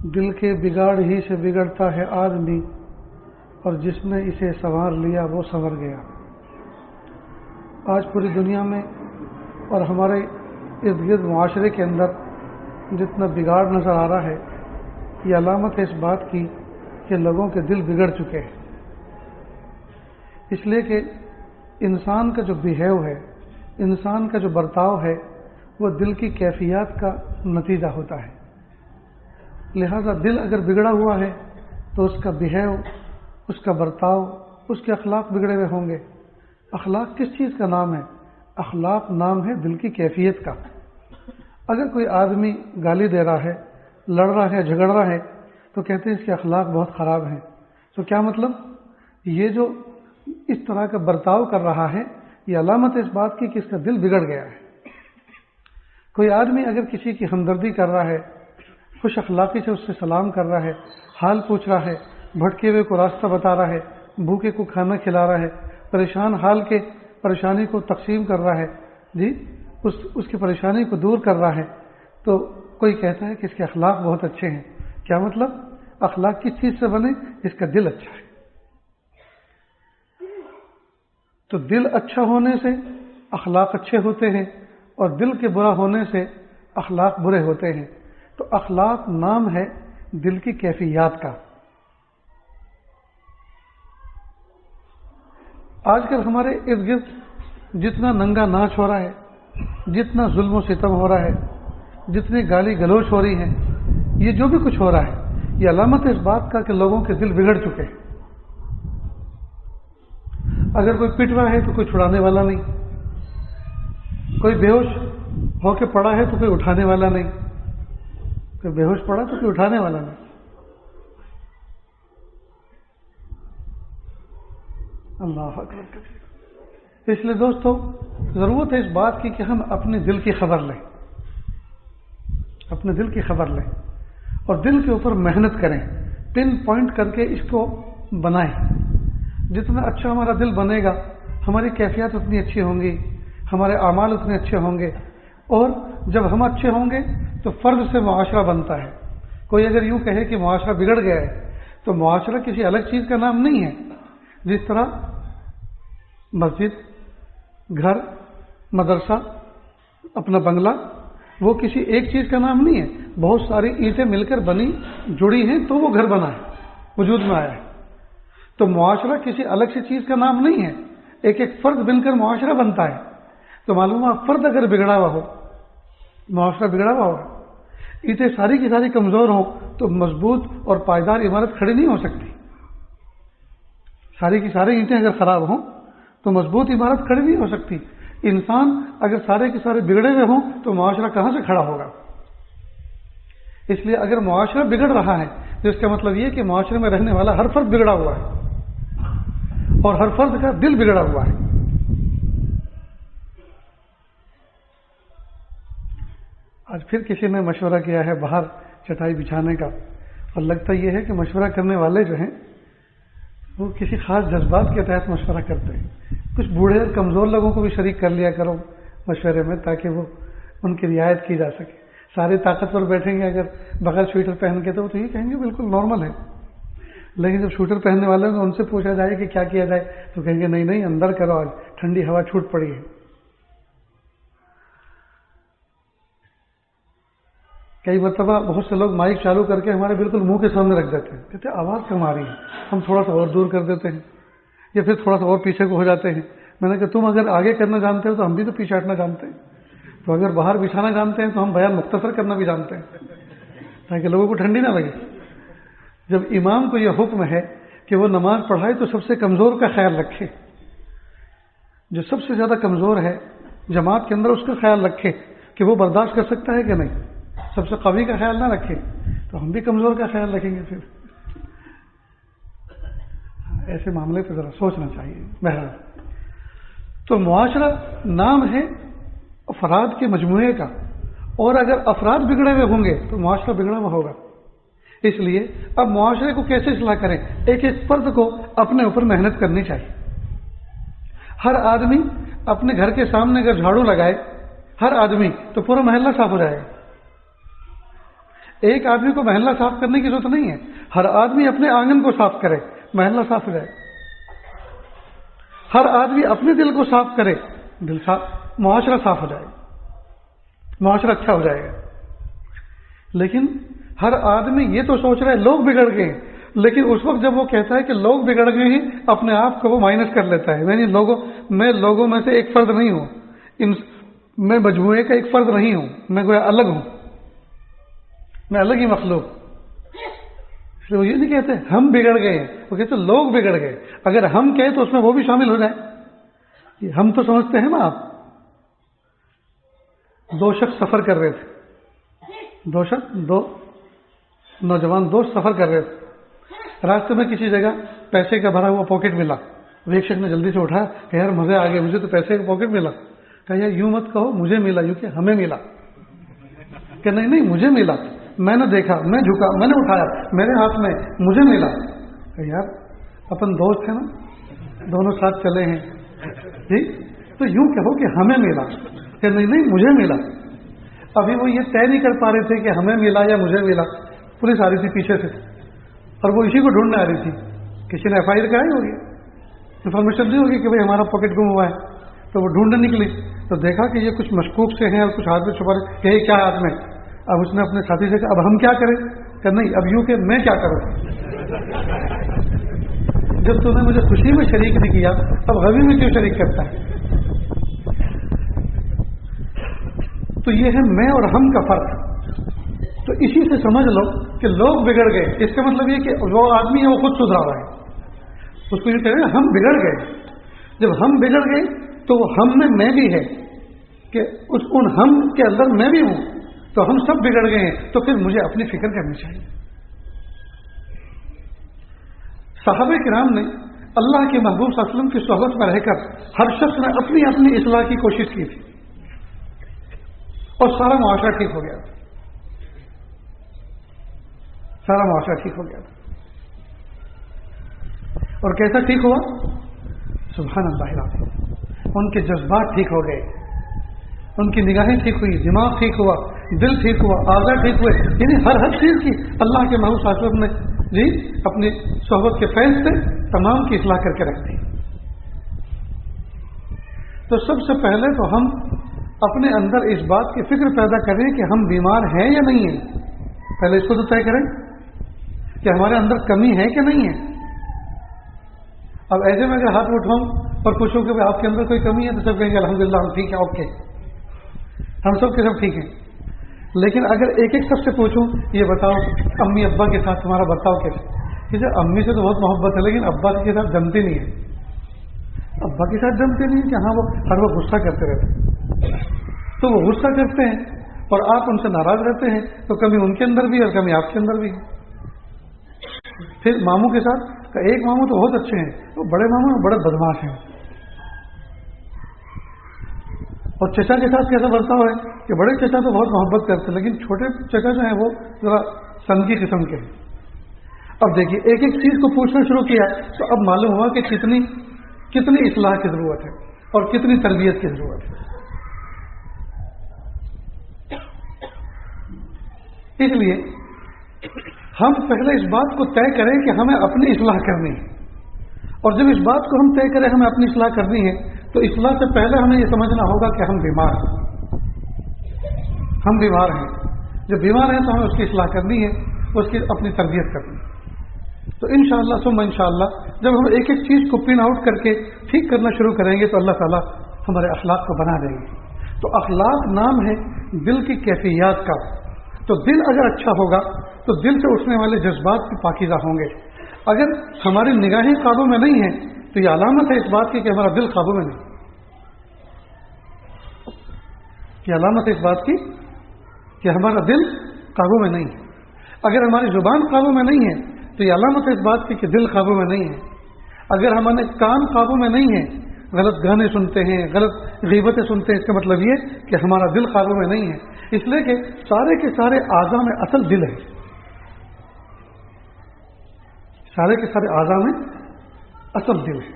دل کے بگاڑ ہی سے بگڑتا ہے آدمی، اور جس نے اسے سنوار لیا وہ سنور گیا۔ آج پوری دنیا میں اور ہمارے ارد گرد معاشرے کے اندر جتنا بگاڑ نظر آ رہا ہے، یہ علامت ہے اس بات کی کہ لوگوں کے دل بگڑ چکے ہیں۔ اس لیے کہ انسان کا جو بیہیو ہے، انسان کا جو برتاؤ ہے، وہ دل کی کیفیات کا نتیجہ ہوتا ہے۔ لہذا دل اگر بگڑا ہوا ہے تو اس کا بیہیو، اس کا برتاؤ، اس کے اخلاق بگڑے ہوئے ہوں گے۔ اخلاق کس چیز کا نام ہے؟ اخلاق نام ہے دل کی کیفیت کا۔ اگر کوئی آدمی گالی دے رہا ہے، لڑ رہا ہے، جھگڑ رہا ہے، تو کہتے ہیں اس کے اخلاق بہت خراب ہیں۔ تو کیا مطلب؟ یہ جو اس طرح کا برتاؤ کر رہا ہے، یہ علامت ہے اس بات کی کہ اس کا دل بگڑ گیا ہے۔ کوئی آدمی اگر کسی کی ہمدردی کر رہا ہے، خوش اخلاقی سے اس سے سلام کر رہا ہے، حال پوچھ رہا ہے، بھٹکے ہوئے کو راستہ بتا رہا ہے، بھوکے کو کھانا کھلا رہا ہے، پریشان حال کے پریشانی کو تقسیم کر رہا ہے، اس کی پریشانی کو دور کر رہا ہے، تو کوئی کہتا ہے کہ اس کے اخلاق بہت اچھے ہیں۔ کیا مطلب؟ اخلاق کس چیز سے بنے؟ اس کا دل اچھا ہے۔ تو دل اچھا ہونے سے اخلاق اچھے ہوتے ہیں، اور دل کے برا ہونے سے اخلاق برے ہوتے ہیں۔ تو اخلاق نام ہے دل کی کیفیات کا۔ آج کل ہمارے ارد گرد جتنا ننگا ناچ ہو رہا ہے، جتنا ظلم و ستم ہو رہا ہے، جتنی گالی گلوچ ہو رہی ہے، یہ جو بھی کچھ ہو رہا ہے، یہ علامت ہے اس بات کا کہ لوگوں کے دل بگڑ چکے ہیں۔ اگر کوئی پٹ رہا ہے تو کوئی چھڑانے والا نہیں، کوئی بے ہوش ہو کے پڑا ہے تو کوئی اٹھانے والا نہیں، کوئی بے ہوش پڑا تو کوئی اٹھانے والا نہیں۔ اللہ اکبر۔ اس لیے دوستو، ضرورت ہے اس بات کی کہ ہم اپنے دل کی خبر لیں، اپنے دل کی خبر لیں، اور دل کے اوپر محنت کریں، پن پوائنٹ کر کے اس کو بنائیں۔ جتنا اچھا ہمارا دل بنے گا، ہماری کیفیات اتنی اچھی ہوں گی، ہمارے اعمال اتنے اچھے ہوں گے، اور جب ہم اچھے ہوں گے تو فرد سے معاشرہ بنتا ہے۔ کوئی اگر یوں کہے کہ معاشرہ بگڑ گیا ہے، تو معاشرہ کسی الگ چیز کا نام نہیں ہے۔ جس طرح مسجد، گھر، مدرسہ، اپنا بنگلہ، وہ کسی ایک چیز کا نام نہیں ہے، بہت ساری اینٹیں مل کر بنی جڑی ہیں تو وہ گھر بنا ہے، وجود میں آیا ہے۔ تو معاشرہ کسی الگ سی چیز کا نام نہیں ہے، ایک ایک فرد بن کر معاشرہ بنتا ہے۔ تو معلوم ہے فرد اگر بگڑا ہوا ہو، معاشرہ بگڑا ہوا ہوگا، اینٹیں ساری کی ساری کمزور ہوں تو مضبوط اور پائیدار عمارت کھڑی نہیں ہو سکتی۔ ساری کی ساری اینٹیں اگر خراب ہوں تو مضبوط عمارت کھڑی نہیں ہو سکتی۔ انسان اگر سارے کے سارے بگڑے ہوئے ہوں تو معاشرہ کہاں سے کھڑا ہوگا؟ اس لیے اگر معاشرہ بگڑ رہا ہے تو اس کا مطلب یہ کہ معاشرے میں رہنے والا ہر فرد بگڑا ہوا ہے، اور ہر فرد کا دل بگڑا ہوا ہے۔ آج پھر کسی نے مشورہ کیا ہے باہر چٹائی بچھانے کا، اور لگتا یہ ہے کہ مشورہ کرنے والے جو ہیں وہ کسی خاص جذبات کے تحت مشورہ کرتے ہیں۔ کچھ بوڑھے اور کمزور لوگوں کو بھی شریک کر لیا کرو مشورے میں، تاکہ وہ ان کی رعایت کی جا سکے۔ سارے طاقتور بیٹھیں گے اگر بغیر سویٹر پہن کے تو یہ کہیں گے بالکل نارمل ہے، لیکن جب سویٹر پہننے والے ہیں ان سے پوچھا جائے کہ کیا کیا جائے تو کہیں گے نہیں نہیں اندر کرو، آج ٹھنڈی ہوا چھوٹ پڑی ہے۔ کئی مرتبہ بہت سے لوگ مائک چالو کر کے ہمارے بالکل منہ کے سامنے رکھ دیتے ہیں، کہتے ہیں آواز کم آ رہی ہے، ہم تھوڑا سا اور دور کر دیتے ہیں یا پھر تھوڑا سا اور پیچھے کو ہو جاتے ہیں۔ میں نے کہا تم اگر آگے کرنا جانتے ہو تو ہم بھی تو پیچھے ہٹنا جانتے ہیں، تو اگر باہر بچھانا جانتے ہیں تو ہم بیان مختصر کرنا بھی جانتے ہیں تاکہ لوگوں کو ٹھنڈی نہ لگے۔ جب امام کو یہ حکم ہے کہ وہ نماز پڑھائے تو سب سے کمزور کا خیال رکھے، جو سب سے زیادہ کمزور ہے جماعت کے اندر اس کا خیال رکھے کہ وہ برداشت کر سکتا ہے کہ نہیں، سب سے قوی کا خیال نہ رکھے تو ہم بھی کمزور کا خیال رکھیں گے۔ پھر ایسے معاملے پہ ذرا سوچنا چاہیے۔ بہرحال تو معاشرہ نام ہے افراد کے مجموعے کا، اور اگر افراد بگڑے ہوئے ہوں گے تو معاشرہ بگڑا ہوا ہوگا۔ اس لیے اب معاشرے کو کیسے اصلاح کریں؟ ایک ایک فرد کو اپنے اوپر محنت کرنی چاہیے۔ ہر آدمی اپنے گھر کے سامنے اگر جھاڑو لگائے، ہر آدمی، تو پورا محلہ صاف ہو جائے گا۔ ایک آدمی کو محلہ صاف کرنے کی ضرورت نہیں ہے، ہر آدمی اپنے آنگن کو صاف کرے، محلہ صاف ہو جائے. ہر آدمی اپنے دل کو صاف کرے، دل صاف، معاشرہ صاف ہو جائے گا، معاشرہ اچھا ہو جائے گا. لیکن ہر آدمی یہ تو سوچ رہا ہے لوگ بگڑ گئے، لیکن اس وقت جب وہ کہتا ہے کہ لوگ بگڑ گئے ہیں، اپنے آپ کو وہ مائنس کر لیتا ہے. میں لوگوں میں سے ایک فرد نہیں ہوں، میں مجموعے کا ایک فرد نہیں ہوں، میں کوئی الگ ہوں، میں الگ ہی مخلوق. اس لیے وہ یہ نہیں کہتے ہم بگڑ گئے ہیں، وہ کہتے لوگ بگڑ گئے. اگر ہم کہیں تو اس میں وہ بھی شامل ہو جائے. ہم تو سمجھتے ہیں نا آپ، دو شخص سفر کر رہے تھے، دو نوجوان دوست سفر کر رہے تھے. راستے میں کسی جگہ پیسے کا بھرا ہوا پاکٹ ملا. ایک شخص نے جلدی سے اٹھا کہ یار مزے آ گئے، مجھے تو پیسے کا پاکٹ ملا. کہ یار یوں مت کہو مجھے ملا، یوں کہ ہمیں ملا. کہ نہیں مجھے ملا، میں نے دیکھا، میں جھکا، میں نے اٹھایا، میرے ہاتھ میں، مجھے ملا. کہ یار اپن دوست ہیں نا، دونوں ساتھ چلے ہیں، ٹھیک، تو یوں کہو کہ ہمیں ملا. کہ نہیں مجھے ملا. ابھی وہ یہ طے نہیں کر پا رہے تھے کہ ہمیں ملا یا مجھے ملا. پولیس آ رہی تھی پیچھے سے اور وہ اسی کو ڈھونڈنے آ رہی تھی. کسی نے ایف آئی آر کرائی ہوگی، انفارمیشن دی ہوگی کہ بھائی ہمارا پاکٹ گم ہوا ہے. تو وہ ڈھونڈنے نکلی تو دیکھا کہ یہ کچھ مشکوک سے ہیں اور کچھ ہاتھ میں چھپا رہے. کہ کیا ہاتھ میں؟ اب اس نے اپنے ساتھی سے کہا اب ہم کیا کریں؟ کہ نہیں اب یوں کہ میں کیا کروں؟ جب تو نے مجھے خوشی میں شریک نہیں کیا، اب غمی میں کیوں شریک کرتا ہے؟ تو یہ ہے میں اور ہم کا فرق. تو اسی سے سمجھ لو کہ لوگ بگڑ گئے، اس کا مطلب یہ کہ وہ آدمی ہے وہ خود سدھرا رہا ہے. اس کو یہ کہہ رہے ہیں ہم بگڑ گئے. جب ہم بگڑ گئے تو وہ ہم میں بھی ہے کہ ان ہم کے اندر میں بھی ہوں. تو ہم سب بگڑ گئے ہیں، تو پھر مجھے اپنی فکر کرنی چاہیے. صحابہ کرام نے اللہ کے محبوب صلی اللہ علیہ وسلم کی صحبت میں رہ کر ہر شخص نے اپنی اپنی اصلاح کی کوشش کی تھی اور سارا معاشرہ ٹھیک ہو گیا. سارا معاشرہ ٹھیک ہو گیا. اور کیسا ٹھیک ہوا؟ سبحان اللہ العظیم. ان کے جذبات ٹھیک ہو گئے، ان کی نگاہیں ٹھیک ہوئی، دماغ ٹھیک ہوا، دل ٹھیک ہوا، اعضاء ٹھیک ہوئے. یعنی ہر چیز کی اللہ کے محبوب صلی اللہ علیہ وسلم نے اپنی صحبت کے فیض سے تمام کی اصلاح کر کے رکھ دی. تو سب سے پہلے تو ہم اپنے اندر اس بات کی فکر پیدا کریں کہ ہم بیمار ہیں یا نہیں ہیں. پہلے اس کو تو طے کریں کہ ہمارے اندر کمی ہے کہ نہیں ہے. اب ایسے میں اگر ہاتھ اٹھاؤں اور پوچھوں کہ آپ کے اندر کوئی کمی ہے تو سب کہیں گے الحمدللہ ہم ٹھیک ہیں، اوکے، ہم سب کے سب ٹھیک ہیں. لیکن اگر ایک ایک سب سے پوچھوں یہ بتاؤ امی ابا کے ساتھ تمہارا برتاؤ کیسے؟ کسی امی سے تو بہت محبت ہے لیکن ابا کے ساتھ جمتی نہیں ہے. ابا کے ساتھ جمتی نہیں کہ ہاں وہ ہر وقت غصہ کرتے رہتے ہیں. تو وہ غصہ کرتے ہیں اور آپ ان سے ناراض رہتے ہیں، تو کمی ان کے اندر بھی اور کمی آپ کے اندر بھی ہے. پھر ماموں کے ساتھ ایک ماموں تو بہت اچھے ہیں، وہ بڑے ماموں بڑے بدماش ہیں. اور چچا کے ساتھ کیسا برتاؤ ہے کہ بڑے چچا تو بہت محبت کرتے ہیں لیکن چھوٹے چچا جو ہیں وہ ذرا سنگی قسم کے ہیں. اب دیکھیے ایک ایک چیز کو پوچھنا شروع کیا تو اب معلوم ہوا کہ کتنی اصلاح کی ضرورت ہے اور کتنی تربیت کی ضرورت ہے. اس لیے ہم پہلے اس بات کو طے کریں کہ ہمیں اپنی اصلاح کرنی ہے. اور جب اس بات کو ہم طے کریں ہمیں اپنی اصلاح کرنی ہے تو اصلاح سے پہلے ہمیں یہ سمجھنا ہوگا کہ ہم بیمار ہیں. ہم بیمار ہیں. جب بیمار ہیں تو ہمیں اس کی اصلاح کرنی ہے، اس کی اپنی تربیت کرنی ہے. تو انشاءاللہ ثم انشاءاللہ جب ہم ایک ایک چیز کو پن آؤٹ کر کے ٹھیک کرنا شروع کریں گے تو اللہ تعالیٰ ہمارے اخلاق کو بنا دیں گے. تو اخلاق نام ہے دل کی کیفیات کا. تو دل اگر اچھا ہوگا تو دل سے اٹھنے والے جذبات بھی پاکیزہ ہوں گے. اگر ہماری نگاہیں قابو میں نہیں ہیں تو یہ علامت ہے اس بات کی کہ ہمارا دل قابو میں نہیں. یہ علامت ہے اس بات کی کہ ہمارا دل قابو میں نہیں ہے. اگر ہماری زبان قابو میں نہیں ہے تو یہ علامت ہے اس بات کی کہ دل قابو میں نہیں ہے. اگر ہمارے کان قابو میں نہیں ہے، غلط گانے سنتے ہیں، غلط غیبتیں سنتے ہیں، اس کا مطلب یہ کہ ہمارا دل قابو میں نہیں ہے. اس لیے کہ سارے کے سارے اعضاء میں اصل دل ہے. سارے کے سارے اعضاء میں اصل دل ہے.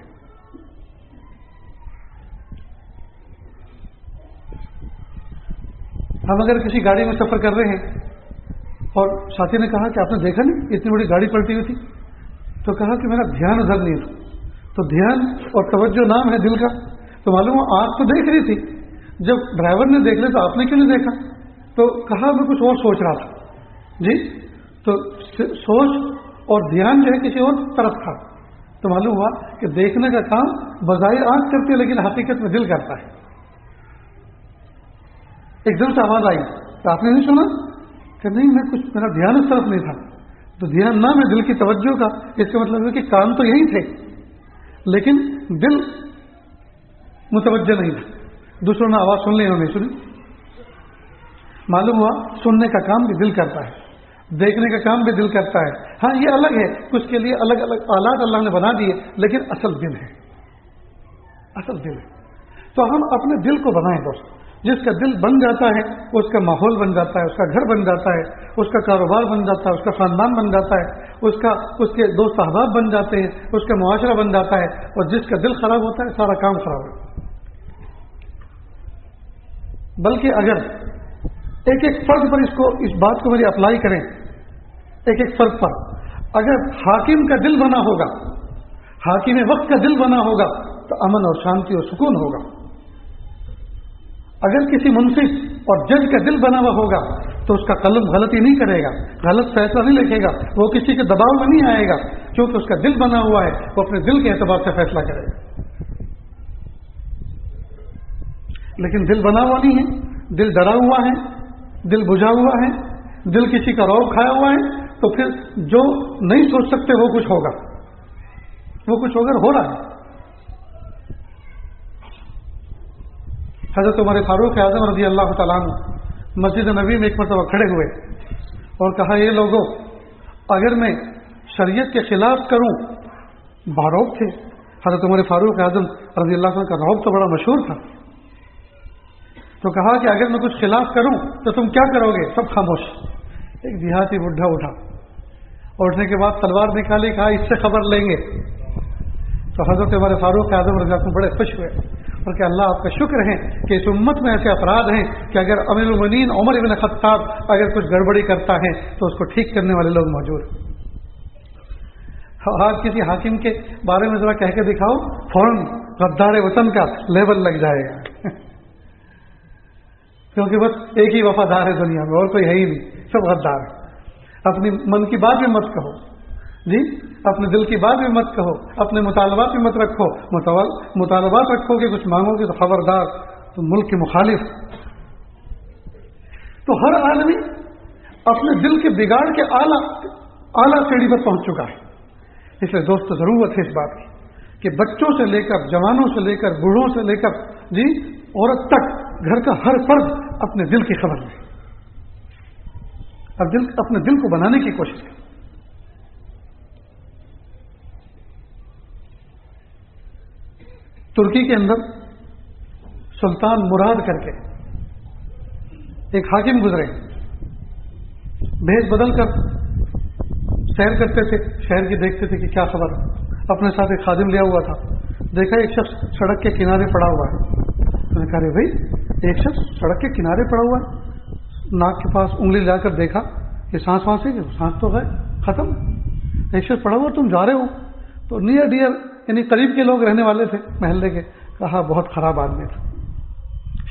ہم اگر کسی گاڑی میں سفر کر رہے ہیں اور ساتھی نے کہا کہ آپ نے دیکھا نہیں اتنی بڑی گاڑی پلٹی ہوئی تھی؟ تو کہا کہ میرا دھیان ادھر نہیں تھا. تو دھیان اور توجہ نام ہے دل کا. تو معلوم ہو آنکھ تو دیکھ رہی تھی, جب ڈرائیور نے دیکھ لیا تو آپ نے کیوں نہیں دیکھا؟ تو کہا میں کچھ اور سوچ رہا تھا. جی, تو سوچ اور دھیان جو ہے کسی اور طرف تھا. تو معلوم ہوا کہ دیکھنے کا کام بظاہر آنکھ کرتی ہے لیکن حقیقت میں دل کرتا ہے. ایک دم سے آواز آئی تو آپ نے نہیں سنا کہ نہیں میں کچھ میرا دھیان اس طرف نہیں تھا. تو دھیان نام ہے دل کی توجہ کا. اس کا مطلب ہے کہ کام تو یہی تھے لیکن دل متوجہ نہیں تھا. دوسروں نے آواز سن لی, انہوں نے سنی. معلوم ہوا سننے کا کام بھی دل کرتا ہے, دیکھنے کا کام بھی دل کرتا ہے. ہاں یہ الگ ہے, اس کے لیے الگ الگ آلات اللہ نے بنا دیے, لیکن اصل دل ہے, اصل دل ہے. تو ہم اپنے دل کو بنائیں دوست. جس کا دل بن جاتا ہے اس کا ماحول بن جاتا ہے, اس کا گھر بن جاتا ہے, اس کا کاروبار بن جاتا ہے, اس کا خاندان بن جاتا ہے, اس کے دوست احباب بن جاتے ہیں, اس کا معاشرہ بن جاتا ہے. اور جس کا دل خراب ہوتا ہے سارا کام خراب ہوتا ہے. بلکہ اگر ایک ایک فرد پر اس بات کو میری اپلائی کریں, ایک ایک فرد پر اگر حاکم کا دل بنا ہوگا, حاکم وقت کا دل بنا ہوگا تو امن اور شانتی اور سکون ہوگا. اگر کسی منصف اور جج کا دل بنا ہوا ہوگا تو اس کا قلم غلطی نہیں کرے گا, غلط فیصلہ نہیں لکھے گا, وہ کسی کے دباؤ میں نہیں آئے گا, کیونکہ اس کا دل بنا ہوا ہے, وہ اپنے دل کے اعتبار سے فیصلہ کرے گا. لیکن دل بنا ہوا نہیں ہے, دل ڈرا ہوا ہے, دل بجھا ہوا ہے, دل کسی کا رعب کھایا ہوا ہے, تو پھر جو نہیں سوچ سکتے وہ کچھ ہوگا, وہ کچھ ہوگا, ہو رہا ہے. حضرت عمر فاروق اعظم رضی اللہ تعالیٰ عنہ مسجد نبی میں ایک مرتبہ کھڑے ہوئے اور کہا یہ لوگوں اگر میں شریعت کے خلاف کروں, باروق تھے حضرت عمر فاروق اعظم رضی اللہ عنہ کا رعب تو بڑا مشہور تھا. تو کہا کہ اگر میں کچھ خلاف کروں تو تم کیا کرو گے؟ سب خاموش. ایک دیہاتی بڈھا اٹھا, اٹھنے کے بعد تلوار نکالی, کہا اس سے خبر لیں گے. تو حضرت عمر فاروق اعظم رضی اللہ عنہ بڑے خوش ہوئے اور کہ اللہ آپ کا شکر ہے کہ اس امت میں ایسے افراد ہیں کہ اگر امیر المومنین عمر ابن خطاب اگر کچھ گڑبڑی کرتا ہے تو اس کو ٹھیک کرنے والے لوگ موجود ہیں. آج کسی حاکم کے بارے میں ذرا کہہ کے دکھاؤ, فوراً غدار وطن کا لیبل لگ جائے گا, کیونکہ بس ایک ہی وفادار ہے دنیا میں اور کوئی ہے ہی نہیں, سب غدار ہے. اپنی من کی بات بھی مت کہو جی, اپنے دل کی بات بھی مت کہو, اپنے مطالبات بھی مت رکھو. مطالبات رکھو گے, کچھ مانگو گے تو خبردار تو ملک کے مخالف. تو ہر آدمی اپنے دل کے بگاڑ کے اعلیٰ سیڑھی پر پہنچ چکا ہے. اس لیے دوست ضرورت ہے اس بات کی کہ بچوں سے لے کر, جوانوں سے لے کر, بوڑھوں سے لے کر جی عورت تک, گھر کا ہر فرد اپنے دل کی خبر لے, اب اپنے دل کو بنانے کی کوشش کرے. ترکی کے اندر سلطان مراد کر کے ایک حاکم گزرے, بھیس بدل کر سیر کرتے تھے, شہر کی دیکھتے تھے کہ کیا خبر. اپنے ساتھ ایک خادم لیا ہوا تھا, دیکھا ایک شخص سڑک کے کنارے پڑا ہوا ہے. تو نے کہا رے بھائی ایک شخص سڑک کے کنارے پڑا ہوا ہے, ناک کے پاس انگلی لا کر دیکھا کہ سانس وانس ہے, سانس تو گئے ختم. ایک شخص پڑا ہوا, تم جا رہے ہو؟ تو نیئر ڈیئر یعنی قریب کے لوگ رہنے والے تھے محلے کے, کہا بہت خراب آدمی تھا,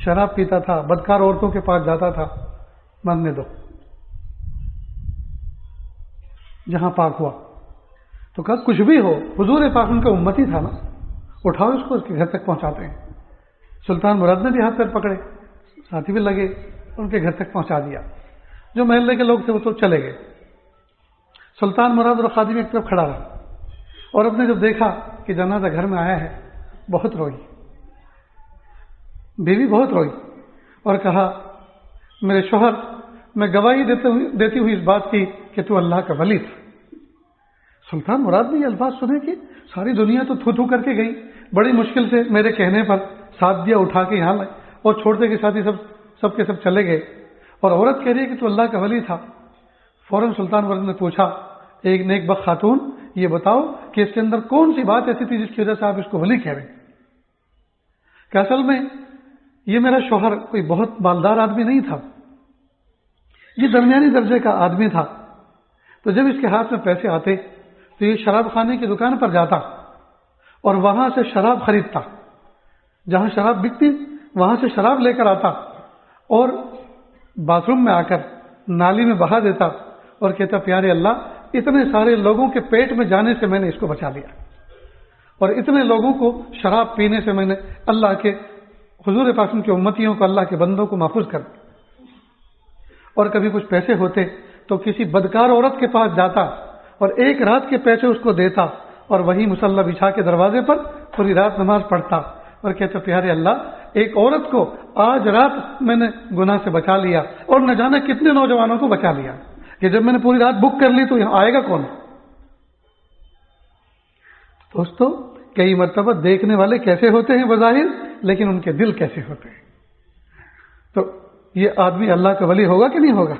شراب پیتا تھا, بدکار عورتوں کے پاس جاتا تھا, مرنے دو. جہاں پاک ہوا تو کہا کچھ بھی ہو, حضور پاک ان کا امتی تھا نا, اٹھاؤ اس کو, اس کے گھر تک پہنچاتے ہیں. سلطان مراد نے بھی ہاتھ پیر پکڑے, ساتھی بھی لگے, ان کے گھر تک پہنچا دیا. جو محلے کے لوگ تھے وہ تو چلے گئے. سلطان مراد اور خادم ایک طرف کھڑا رہا اور اپ نے جب دیکھا کہ جنازہ گھر میں آیا ہے, بہت روئی, بیوی بہت روئی اور کہا میرے شوہر, میں گواہی دیتی ہوئی اس بات کی کہ تو اللہ کا ولی تھا. سلطان مراد نے یہ الفاظ سنے کہ ساری دنیا تو تھو تھو کر کے گئی, بڑی مشکل سے میرے کہنے پر ساتھ دیا, اٹھا کے یہاں لائے, اور چھوڑتے کے ساتھ ہی سب کے سب چلے گئے, اور عورت کہہ رہی ہے کہ تو اللہ کا ولی تھا. فوراً سلطان مراد نے پوچھا ایک نیک بخت خاتون, یہ بتاؤ کہ اس کے اندر کون سی بات ایسی تھی جس کی وجہ سے آپ اس کو ولی کہہ رہے ہیں؟ کہ اصل میں یہ میرا شوہر کوئی بہت مالدار آدمی نہیں تھا, یہ درمیانی درجے کا آدمی تھا، تو جب اس کے ہاتھ میں پیسے آتے تو یہ شراب خانے کی دکان پر جاتا اور وہاں سے شراب خریدتا، جہاں شراب بکتی وہاں سے شراب لے کر آتا اور باتھ روم میں آ کر نالی میں بہا دیتا اور کہتا پیارے اللہ اتنے سارے لوگوں کے پیٹ میں جانے سے میں نے اس کو بچا لیا، اور اتنے لوگوں کو شراب پینے سے میں نے اللہ کے حضور پاک کی امتیوں کو، اللہ کے بندوں کو محفوظ کر دیا۔ اور کبھی کچھ پیسے ہوتے تو کسی بدکار عورت کے پاس جاتا اور ایک رات کے پیسے اس کو دیتا اور وہی مصلی بچھا کے دروازے پر پوری رات نماز پڑھتا اور کہتا پیارے اللہ ایک عورت کو آج رات میں نے گناہ سے بچا لیا اور نہ جانے کتنے نوجوانوں کو بچا لیا کہ جب میں نے پوری رات بک کر لی تو یہاں آئے گا کون؟ دوستو کئی مرتبہ دیکھنے والے کیسے ہوتے ہیں بظاہر، لیکن ان کے دل کیسے ہوتے ہیں۔ تو یہ آدمی اللہ کا ولی ہوگا کہ نہیں ہوگا؟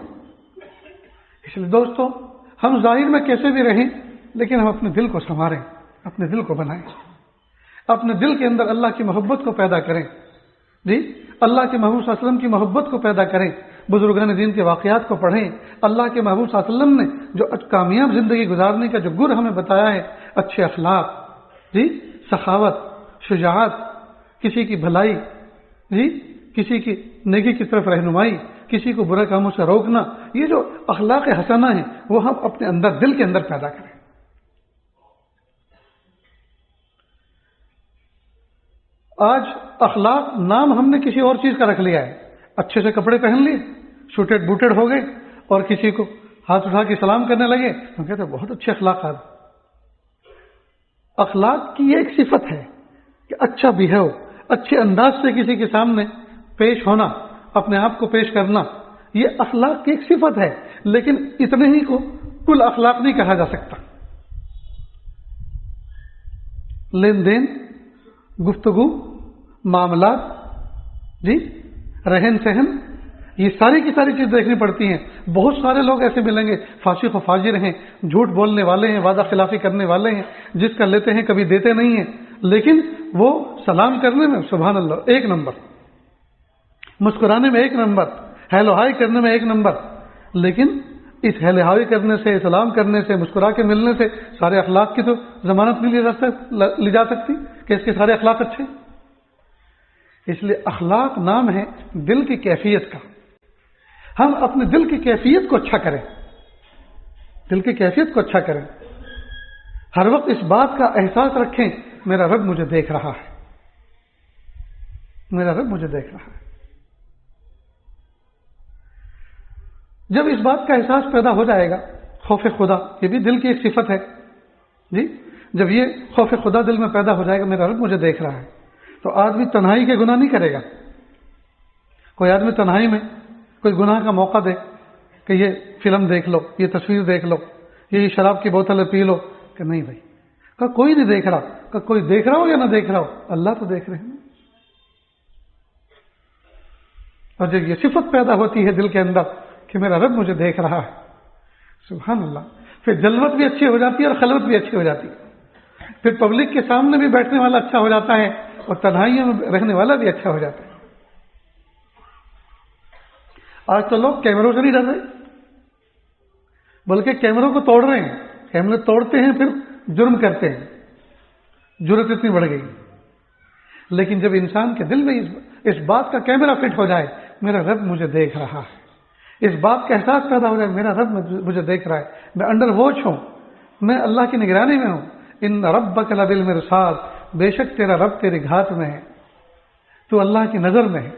اس لیے دوستو ہم ظاہر میں کیسے بھی رہیں لیکن ہم اپنے دل کو سنواریں، اپنے دل کو بنائیں، اپنے دل کے اندر اللہ کی محبت کو پیدا کریں، جی اللہ کے محبوب صلی اللہ علیہ وسلم کی محبت کو پیدا کریں، بزرگان دین کے واقعات کو پڑھیں۔ اللہ کے محبوب صلی اللہ علیہ وسلم نے جو کامیاب زندگی گزارنے کا جو گر ہمیں بتایا ہے، اچھے اخلاق، جی سخاوت، شجاعت، کسی کی بھلائی، جی کسی کی نیکی کی طرف رہنمائی، کسی کو برے کاموں سے روکنا، یہ جو اخلاق حسنہ ہیں وہ ہم اپنے اندر دل کے اندر پیدا کریں۔ آج اخلاق نام ہم نے کسی اور چیز کا رکھ لیا ہے، اچھے سے کپڑے پہن لیے، شوٹیڈ بوٹیڈ ہو گئے اور کسی کو ہاتھ اٹھا کے سلام کرنے لگے، ہم کہتے ہیں بہت اچھے اخلاقات۔ اخلاق کی ایک صفت ہے کہ اچھا بیہیو، اچھے انداز سے کسی کے سامنے پیش ہونا، اپنے آپ کو پیش کرنا، یہ اخلاق کی ایک صفت ہے، لیکن اتنے ہی کو کل اخلاق نہیں کہا جا سکتا۔ لین دین، گفتگو، معاملات، جی رہن سہن، یہ ساری کی ساری چیز دیکھنی پڑتی ہیں۔ بہت سارے لوگ ایسے ملیں گے فاسق و فاجر ہیں، جھوٹ بولنے والے ہیں، وعدہ خلافی کرنے والے ہیں، جس کا لیتے ہیں کبھی دیتے نہیں ہیں، لیکن وہ سلام کرنے میں سبحان اللہ ایک نمبر، مسکرانے میں ایک نمبر، ہیلو ہائی کرنے میں ایک نمبر، لیکن اس ہیلو ہائی کرنے سے، سلام کرنے سے، مسکرا کے ملنے سے سارے اخلاق کی تو ضمانت نہیں لی جا سکتی کہ اس کے سارے اخلاق اچھے۔ اس لیے اخلاق نام ہے دل کی کیفیت کا۔ ہم اپنے دل کی کیفیت کو اچھا کریں، دل کی کیفیت کو اچھا کریں، ہر وقت اس بات کا احساس رکھیں میرا رب مجھے دیکھ رہا ہے، میرا رب مجھے دیکھ رہا ہے۔ جب اس بات کا احساس پیدا ہو جائے گا، خوف خدا یہ بھی دل کی ایک صفت ہے، جی جب یہ خوف خدا دل میں پیدا ہو جائے گا میرا رب مجھے دیکھ رہا ہے، تو آدمی تنہائی کے گناہ نہیں کرے گا۔ کوئی آدمی تنہائی میں کوئی گناہ کا موقع دے کہ یہ فلم دیکھ لو، یہ تصویر دیکھ لو، یہ شراب کی بوتلیں پی لو، کہ نہیں بھائی، کہ کوئی نہیں دیکھ رہا، کہ کوئی دیکھ رہا ہو یا نہ دیکھ رہا ہو، اللہ تو دیکھ رہے ہیں۔ اور جب یہ صفت پیدا ہوتی ہے دل کے اندر کہ میرا رب مجھے دیکھ رہا ہے، سبحان اللہ، پھر جلوت بھی اچھی ہو جاتی ہے اور خلوت بھی اچھی ہو جاتی ہے، پھر پبلک کے سامنے بھی بیٹھنے والا اچھا ہو جاتا ہے اور تنہائیوں میں رہنے والا بھی اچھا ہو جاتا ہے۔ آج تو لوگ کیمروں سے نہیں ڈر رہے، بلکہ کیمروں کو توڑ رہے ہیں، کیمرے توڑتے ہیں پھر جرم کرتے ہیں، جرت اتنی بڑھ گئی۔ لیکن جب انسان کے دل میں اس بات کا کیمرہ فٹ ہو جائے میرا رب مجھے دیکھ رہا ہے، اس بات کا احساس پیدا ہو جائے میرا رب مجھے دیکھ رہا ہے، میں انڈر واچ ہوں، میں اللہ کی نگرانی میں ہوں، ان ربک لبالمرصاد، بے شک تیرا رب تیری گھات میں ہے، تو اللہ کی نظر میں ہے۔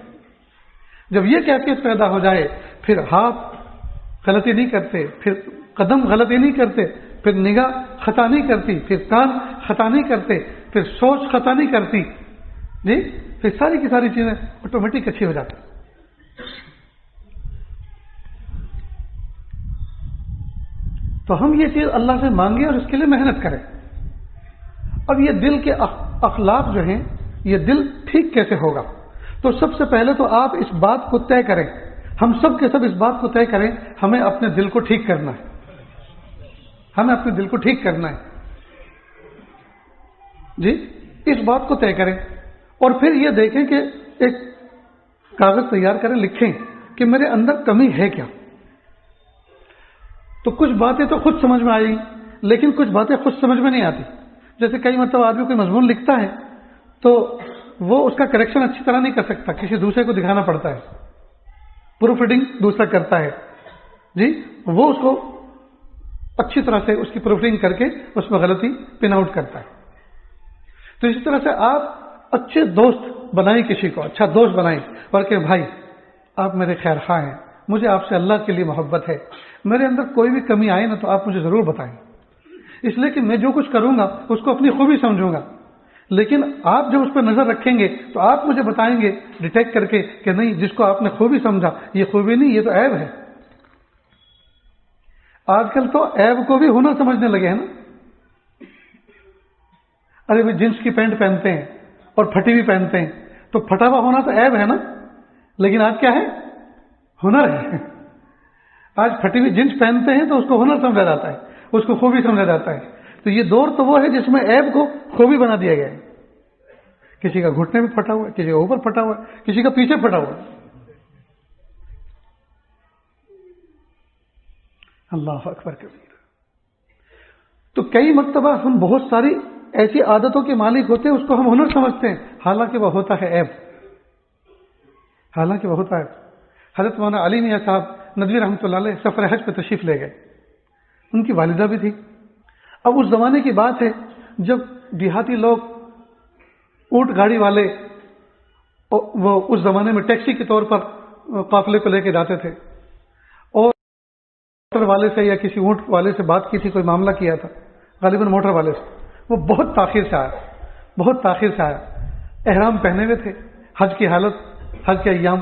جب یہ کیفیت پیدا ہو جائے پھر ہاتھ غلطی نہیں کرتے، پھر قدم غلطی نہیں کرتے، پھر نگاہ خطا نہیں کرتی، پھر کان خطا نہیں کرتے، پھر سوچ خطا نہیں کرتی، جی پھر ساری کی ساری چیزیں آٹومیٹک اچھی ہو جاتی۔ تو ہم یہ چیز اللہ سے مانگیں اور اس کے لیے محنت کریں۔ اب یہ دل کے اخلاق جو ہیں، یہ دل ٹھیک کیسے ہوگا؟ تو سب سے پہلے تو آپ اس بات کو طے کریں، ہم سب کے سب اس بات کو طے کریں، ہمیں اپنے دل کو ٹھیک کرنا ہے، ہمیں اپنے دل کو ٹھیک کرنا ہے، جی اس بات کو طے کریں اور پھر یہ دیکھیں کہ ایک کاغذ تیار کریں، لکھیں کہ میرے اندر کمی ہے کیا، تو کچھ باتیں تو خود سمجھ میں آئی لیکن کچھ باتیں خود سمجھ میں نہیں آتی. جیسے کئی مرتبہ آدمی کوئی مضمون لکھتا ہے تو وہ اس کا کریکشن اچھی طرح نہیں کر سکتا, کسی دوسرے کو دکھانا پڑتا ہے, پروف ریڈنگ دوسرا کرتا ہے جی, وہ اس کو اچھی طرح سے اس کی پروف ریڈنگ کر کے اس میں غلطی پن آؤٹ کرتا ہے. تو اسی طرح سے آپ اچھے دوست بنائیں, کسی کو اچھا دوست بنائیں اور کہ بھائی آپ میرے خیر خواہ ہیں, مجھے آپ سے اللہ کے لیے محبت ہے, میرے اندر کوئی بھی کمی آئے نا تو آپ مجھے ضرور بتائیں, اس لیے کہ میں جو کچھ کروں گا اس کو اپنی خوبی سمجھوں گا, لیکن آپ جب اس پر نظر رکھیں گے تو آپ مجھے بتائیں گے ڈیٹیکٹ کر کے کہ نہیں, جس کو آپ نے خوبی سمجھا یہ خوبی نہیں, یہ تو عیب ہے. آج کل تو عیب کو بھی ہنر سمجھنے لگے ہیں نا. ارے بھائی جینس کی پینٹ پہنتے ہیں اور پھٹی بھی پہنتے ہیں تو پھٹا ہوا ہونا تو عیب ہے نا, لیکن آج کیا ہے, ہنر ہے. آج پھٹی ہوئی جینس پہنتے ہیں تو اس کو ہنر سمجھا جاتا ہے, اس کو خوبی سمجھا جاتا ہے. تو یہ دور تو وہ ہے جس میں عیب کو خوبی بنا دیا گیا ہے. کسی کا گھٹنے میں پھٹا ہوا ہے, کسی کا اوپر پھٹا ہوا ہے, کسی کا پیچھے پھٹا ہوا ہے. اللہ اکبر کبیر. تو کئی مرتبہ ہم بہت ساری ایسی عادتوں کے مالک ہوتے ہیں, اس کو ہم ہنر سمجھتے ہیں, حالانکہ وہ ہوتا ہے عیب, حالانکہ وہ ہوتا ہے. حضرت مولانا علی میاں صاحب ندوی رحمۃ اللہ علیہ سفر حج پہ تشریف لے گئے. ان کی والدہ بھی تھی. اب اس زمانے کی بات ہے جب دیہاتی لوگ اونٹ گاڑی والے وہ اس زمانے میں ٹیکسی کے طور پر قافلے پہ لے کے جاتے تھے, اور موٹر والے سے یا کسی اونٹ والے سے بات کی تھی, کوئی معاملہ کیا تھا غالباً موٹر والے سے, وہ بہت تاخیر سے آیا, بہت تاخیر سے آیا. احرام پہنے ہوئے تھے, حج کی حالت, حج کے ایام.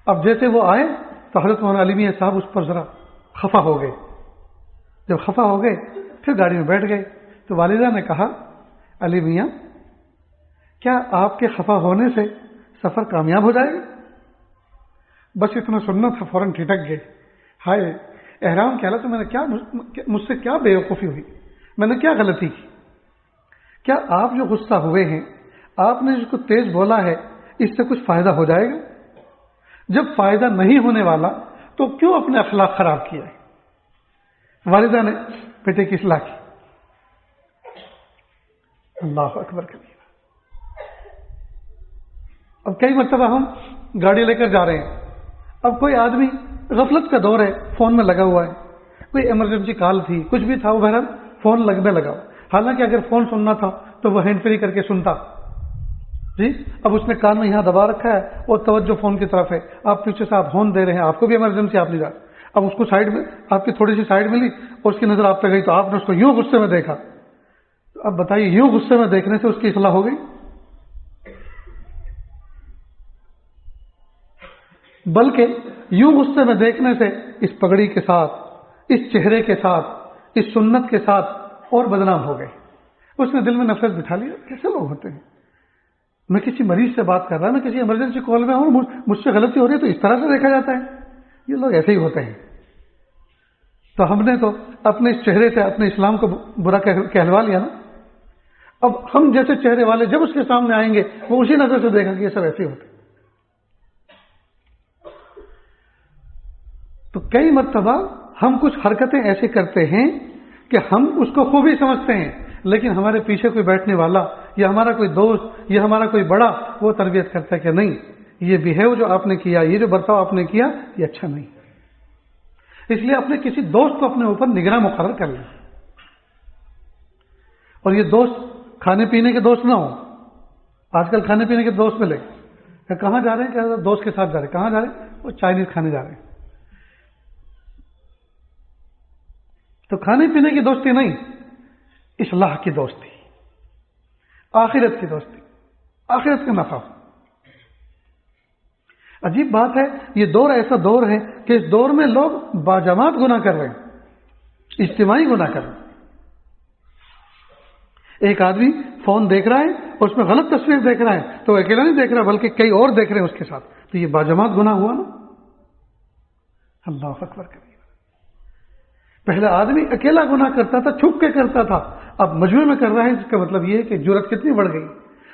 اب جیسے وہ آئے تو حضرت مولانا علی میاں صاحب اس پر ذرا خفا ہو گئے. جب خفا ہو گئے پھر گاڑی میں بیٹھ گئے. تو والدہ نے کہا, علی میاں کیا آپ کے خفا ہونے سے سفر کامیاب ہو جائے گا؟ بس اتنا سننا تھا, فوراً ٹھٹک گئے. ہائے احرام کیا تو میں نے کیا, مجھ سے کیا بے وقوفی ہوئی, میں نے کیا غلطی کی؟ کیا آپ جو غصہ ہوئے ہیں, آپ نے جس کو تیز بولا ہے, اس سے کچھ فائدہ ہو جائے گا؟ جب فائدہ نہیں ہونے والا تو کیوں اپنے اخلاق خراب کیا ہے؟ والدہ نے بیٹے کی اصلاح کی. اللہ اکبر کبیر. اب کئی مرتبہ ہم گاڑی لے کر جا رہے ہیں, اب کوئی آدمی غفلت کا دور ہے, فون میں لگا ہوا ہے, کوئی ایمرجنسی کال تھی, کچھ بھی تھا, وہ بہرحال فون لگنے لگا. حالانکہ اگر فون سننا تھا تو وہ ہینڈ فری کر کے سنتا جی. اب اس نے کان میں یہاں دبا رکھا ہے اور توجہ فون کی طرف ہے, آپ پیچھے سے آپ ہارن دے رہے ہیں, آپ کو بھی ایمرجنسی, آپ نہیں جا. اب اس کو سائڈ میں, آپ کی تھوڑی سی سائڈ ملی اور اس کی نظر آپ پہ گئی تو آپ نے اس کو یوں غصے میں دیکھا. اب بتائیے یوں غصے میں دیکھنے سے اس کی اصلاح ہو گئی؟ بلکہ یوں غصے میں دیکھنے سے اس پگڑی کے ساتھ, اس چہرے کے ساتھ, اس سنت کے ساتھ اور بدنام ہو گئے. اس نے دل میں نفرت بٹھا لیا. کیسے لوگ ہوتے ہیں؟ میں کسی مریض سے بات کر رہا ہوں, میں کسی ایمرجنسی کال میں ہوں, مجھ سے غلطی ہو رہی ہے تو اس طرح سے دیکھا جاتا ہے. یہ لوگ ایسے ہی ہوتے ہیں. تو ہم نے تو اپنے اس چہرے سے اپنے اسلام کو برا کہلوا لیا نا. اب ہم جیسے چہرے والے جب اس کے سامنے آئیں گے وہ اسی نظر سے دیکھا کہ یہ سب ایسے ہی ہوتے ہیں. تو کئی مرتبہ ہم کچھ حرکتیں ایسی کرتے ہیں کہ ہم اس کو خوبی سمجھتے ہیں, لیکن ہمارے پیچھے کوئی بیٹھنے والا یا ہمارا کوئی دوست یا ہمارا کوئی بڑا وہ تربیت کرتا ہے کہ نہیں, یہ بیہیو جو آپ نے کیا, یہ جو برتاؤ آپ نے کیا, یہ اچھا نہیں. اس لیے اپنے کسی دوست کو اپنے اوپر نگراں مقرر کر لیں. اور یہ دوست کھانے پینے کے دوست نہ ہوں. آج کل کھانے پینے کے دوست ملے, کہاں جا رہے ہیں, کہ دوست کے ساتھ جا رہے ہیں. کہاں جا رہے ہیں؟ وہ چائنیز کھانے جا رہے ہیں. تو کھانے پینے کی دوستی نہیں, اصلاح کی دوستی, آخرت کی دوستی, آخرت کا نفع. عجیب بات ہے, یہ دور ایسا دور ہے کہ اس دور میں لوگ باجماعت گناہ کر رہے ہیں, اجتماعی گناہ کر رہے ہیں. ایک آدمی فون دیکھ رہا ہے اور اس میں غلط تصویر دیکھ رہا ہے تو وہ اکیلا نہیں دیکھ رہا بلکہ کئی اور دیکھ رہے ہیں اس کے ساتھ, تو یہ باجماعت گناہ ہوا نا. اللہ اکبر کرے. پہلا آدمی اکیلا گناہ کرتا تھا, چھپ کے کرتا تھا, اب مجموعے میں کر رہا ہے. اس کا مطلب یہ ہے کہ جرأت کتنی بڑھ گئی.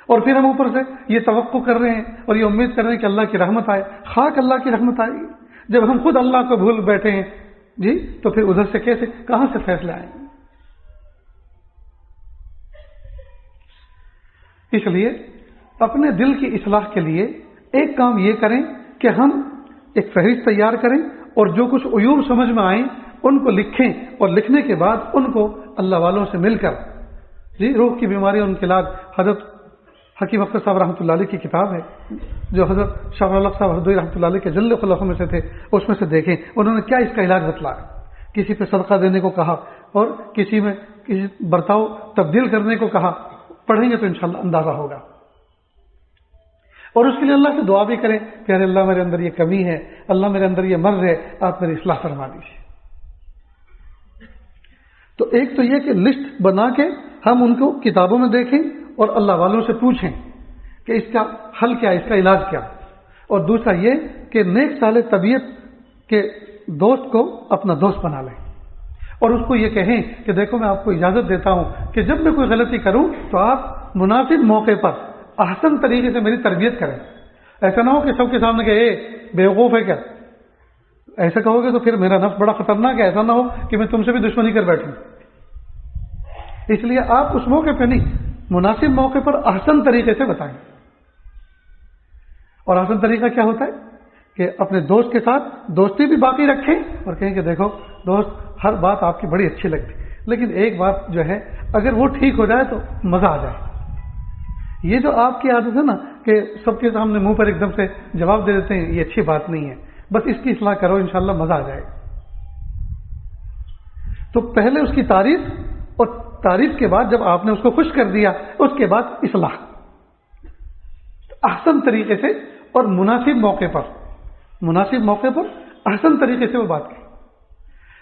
اور پھر ہم اوپر سے یہ توقع کر رہے ہیں اور یہ امید کر رہے ہیں کہ اللہ کی رحمت آئے. خاک اللہ کی رحمت آئے گی جب ہم خود اللہ کو بھول بیٹھے ہیں جی تو پھر ادھر سے کیسے کہاں سے فیصلے آئیں گے؟ اس لیے اپنے دل کی اصلاح کے لیے ایک کام یہ کریں کہ ہم ایک فہرست تیار کریں اور جو کچھ عیوب سمجھ میں آئیں ان کو لکھیں، اور لکھنے کے بعد ان کو اللہ والوں سے مل کر، جی روح کی بیماری ان کے علاج، حضرت حکیم اختر صاحب رحمۃ اللہ علیہ کی کتاب ہے جو حضرت شاہ الحق صاحب حضرت رحمۃ اللہ علیہ کے جل خلفاء میں سے تھے، اس میں سے دیکھیں انہوں نے کیا اس کا علاج بتلایا۔ کسی پہ صدقہ دینے کو کہا اور کسی میں کسی برتاؤ تبدیل کرنے کو کہا۔ پڑھیں گے تو انشاءاللہ اندازہ ہوگا، اور اس کے لیے اللہ سے دعا بھی کریں کہ ارے اللہ میرے اندر یہ کمی ہے، اللہ میرے اندر یہ مرض ہے، آپ میری اصلاح فرما دیجیے۔ تو ایک تو یہ کہ لسٹ بنا کے ہم ان کو کتابوں میں دیکھیں اور اللہ والوں سے پوچھیں کہ اس کا حل کیا ہے، اس کا علاج کیا، اور دوسرا یہ کہ نیک صالح طبیعت کے دوست کو اپنا دوست بنا لیں اور اس کو یہ کہیں کہ دیکھو میں آپ کو اجازت دیتا ہوں کہ جب میں کوئی غلطی کروں تو آپ مناسب موقع پر احسن طریقے سے میری تربیت کریں۔ ایسا نہ ہو کہ سب کے سامنے کہ اے بیوقوف ہے کیا، ایسا کہو گے تو پھر میرا نفس بڑا خطرناک ہے، ایسا نہ ہو کہ میں تم سے بھی دشمنی کر بیٹھوں۔ اس لیے آپ اس موقع پہ نہیں، مناسب موقع پر احسن طریقے سے بتائیں۔ اور احسن طریقہ کیا ہوتا ہے کہ اپنے دوست کے ساتھ دوستی بھی باقی رکھیں اور کہیں کہ دیکھو دوست ہر بات آپ کی بڑی اچھی لگتی، لیکن ایک بات جو ہے اگر وہ ٹھیک ہو جائے تو مزہ آ جائے۔ یہ جو آپ کی عادت ہے نا کہ سب کے سامنے منہ پر ایک دم سے جواب دے دیتے ہیں، یہ اچھی بات نہیں ہے، بس اس کی اصلاح کرو، انشاءاللہ مزہ آ جائے گا۔ تو پہلے اس کی تعریف، اور تعریف کے بعد جب آپ نے اس کو خوش کر دیا اس کے بعد اصلاح احسن طریقے سے اور مناسب موقع پر احسن طریقے سے وہ بات کی۔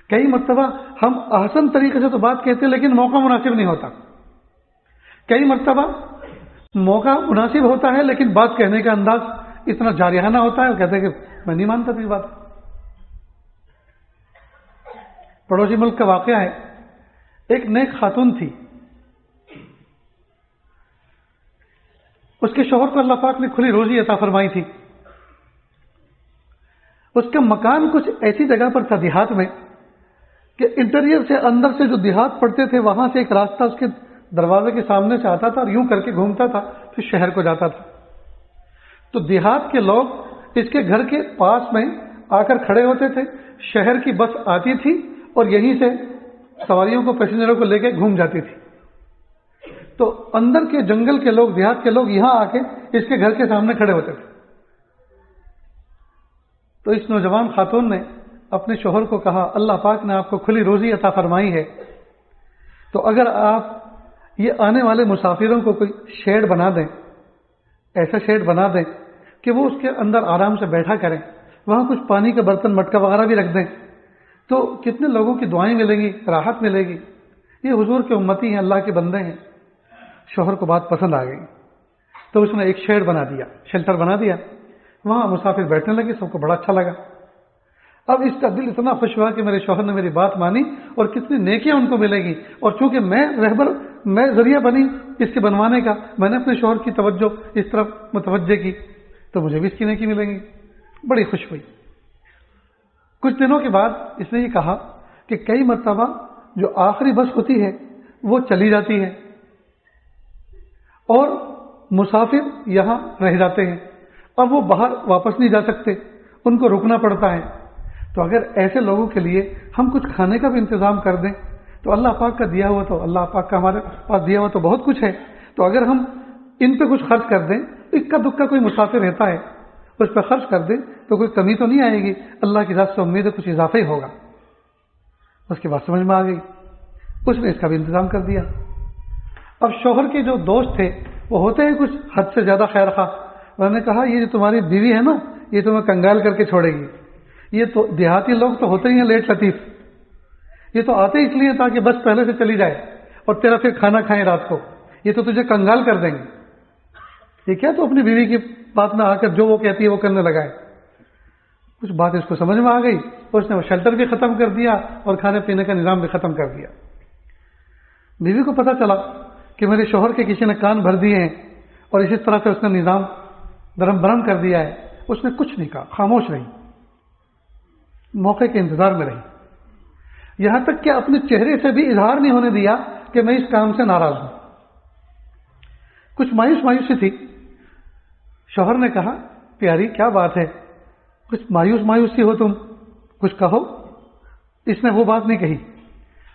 کئی مرتبہ ہم احسن طریقے سے تو بات کہتے ہیں لیکن موقع مناسب نہیں ہوتا، کئی مرتبہ موقع مناسب ہوتا ہے لیکن بات کہنے کا انداز اتنا جارحانہ ہوتا ہے، وہ کہتے ہیں کہ میں نہیں مانتا تھی بات۔ پڑوسی ملک کا واقعہ ہے، ایک نیک خاتون تھی، اس کے شوہر کو اللہ پاک نے کھلی روزی عطا فرمائی تھی۔ اس کا مکان کچھ ایسی جگہ پر تھا دیہات میں کہ انٹیریئر سے اندر سے جو دیہات پڑتے تھے وہاں سے ایک راستہ اس کے دروازے کے سامنے سے آتا تھا اور یوں کر کے گھومتا تھا پھر شہر کو جاتا تھا۔ تو دیہات کے لوگ اس کے گھر کے پاس میں آ کر کھڑے ہوتے تھے، شہر کی بس آتی تھی اور یہیں سے سواریوں کو پیسنجروں کو لے کے گھوم جاتی تھی۔ تو اندر کے جنگل کے لوگ، دیہات کے لوگ یہاں آ کے اس کے گھر کے سامنے کھڑے ہوتے تھے۔ تو اس نوجوان خاتون نے اپنے شوہر کو کہا اللہ پاک نے آپ کو کھلی روزی عطا فرمائی ہے، تو اگر آپ یہ آنے والے مسافروں کو کوئی شیڈ بنا دیں، ایسا شیڈ بنا دیں کہ وہ اس کے اندر آرام سے بیٹھا کریں، وہاں کچھ پانی کے برتن مٹکا وغیرہ بھی رکھ دیں، تو کتنے لوگوں کی دعائیں ملیں گی، راحت ملے گی۔ یہ حضور کے امتی ہیں، اللہ کے بندے ہیں۔ شوہر کو بات پسند آ گئی تو اس نے ایک شیڈ بنا دیا، شیلٹر بنا دیا، وہاں مسافر بیٹھنے لگے، سب کو بڑا اچھا لگا۔ اب اس کا دل اتنا خوش ہوا کہ میرے شوہر نے میری بات مانی اور کتنی نیکیاں ان کو ملے گی، اور چونکہ میں ذریعہ بنی اس کے بنوانے کا، میں نے اپنے شوہر کی توجہ اس طرف متوجہ کی تو مجھے بھی اس کی نیکی ملے گی۔ بڑی خوش ہوئی۔ کچھ دنوں کے بعد اس نے یہ کہا کہ کئی مرتبہ جو آخری بس ہوتی ہے وہ چلی جاتی ہے اور مسافر یہاں رہ جاتے ہیں، اب وہ باہر واپس نہیں جا سکتے، ان کو رکنا پڑتا ہے۔ تو اگر ایسے لوگوں کے لیے ہم کچھ کھانے کا بھی انتظام کر دیں تو اللہ پاک کا دیا ہوا، تو اللہ پاک کا ہمارے پاس دیا ہوا تو بہت کچھ ہے، تو اگر ہم ان پہ کچھ خرچ کر دیں، اکا دکا کوئی مسافر رہتا ہے اس پہ خرچ کر دیں تو کوئی کمی تو نہیں آئے گی، اللہ کی ذات سے امید ہے کچھ اضافہ ہی ہوگا۔ اس کے بعد سمجھ میں آ گئی، اس نے اس کا بھی انتظام کر دیا۔ اب شوہر کے جو دوست تھے وہ ہوتے ہیں کچھ حد سے زیادہ خیر خواہ، انہوں نے کہا یہ جو تمہاری بیوی ہے نا یہ تمہیں کنگال کر کے چھوڑے گی، یہ تو دیہاتی لوگ تو ہوتے ہی ہیں لیٹ لطیف، یہ تو آتے اس لیے تاکہ بس پہلے سے چلی جائے اور تیرا پھر کھانا کھائیں رات کو، یہ تو تجھے کنگال کر دیں گے۔ یہ کیا تو اپنی بیوی کی بات میں آ کر جو وہ کہتی ہے وہ کرنے لگا ہے۔ کچھ بات اس کو سمجھ میں آ گئی، اس نے وہ شیلٹر بھی ختم کر دیا اور کھانے پینے کا نظام بھی ختم کر دیا۔ بیوی کو پتا چلا کہ میرے شوہر کے کسی نے کان بھر دیے ہیں اور اسی طرح سے اس نے نظام درم برم کر دیا ہے، اس نے کچھ نہیں کہا، خاموش رہی، موقع کے انتظار میں رہی۔ یہاں تک کہ اپنے چہرے سے بھی اظہار نہیں ہونے دیا کہ میں اس کام سے ناراض ہوں. کچھ مایوسی تھی. شوہر نے کہا پیاری کیا بات ہے, کچھ مایوسی ہو تم, کچھ کہو. اس نے وہ بات نہیں کہی.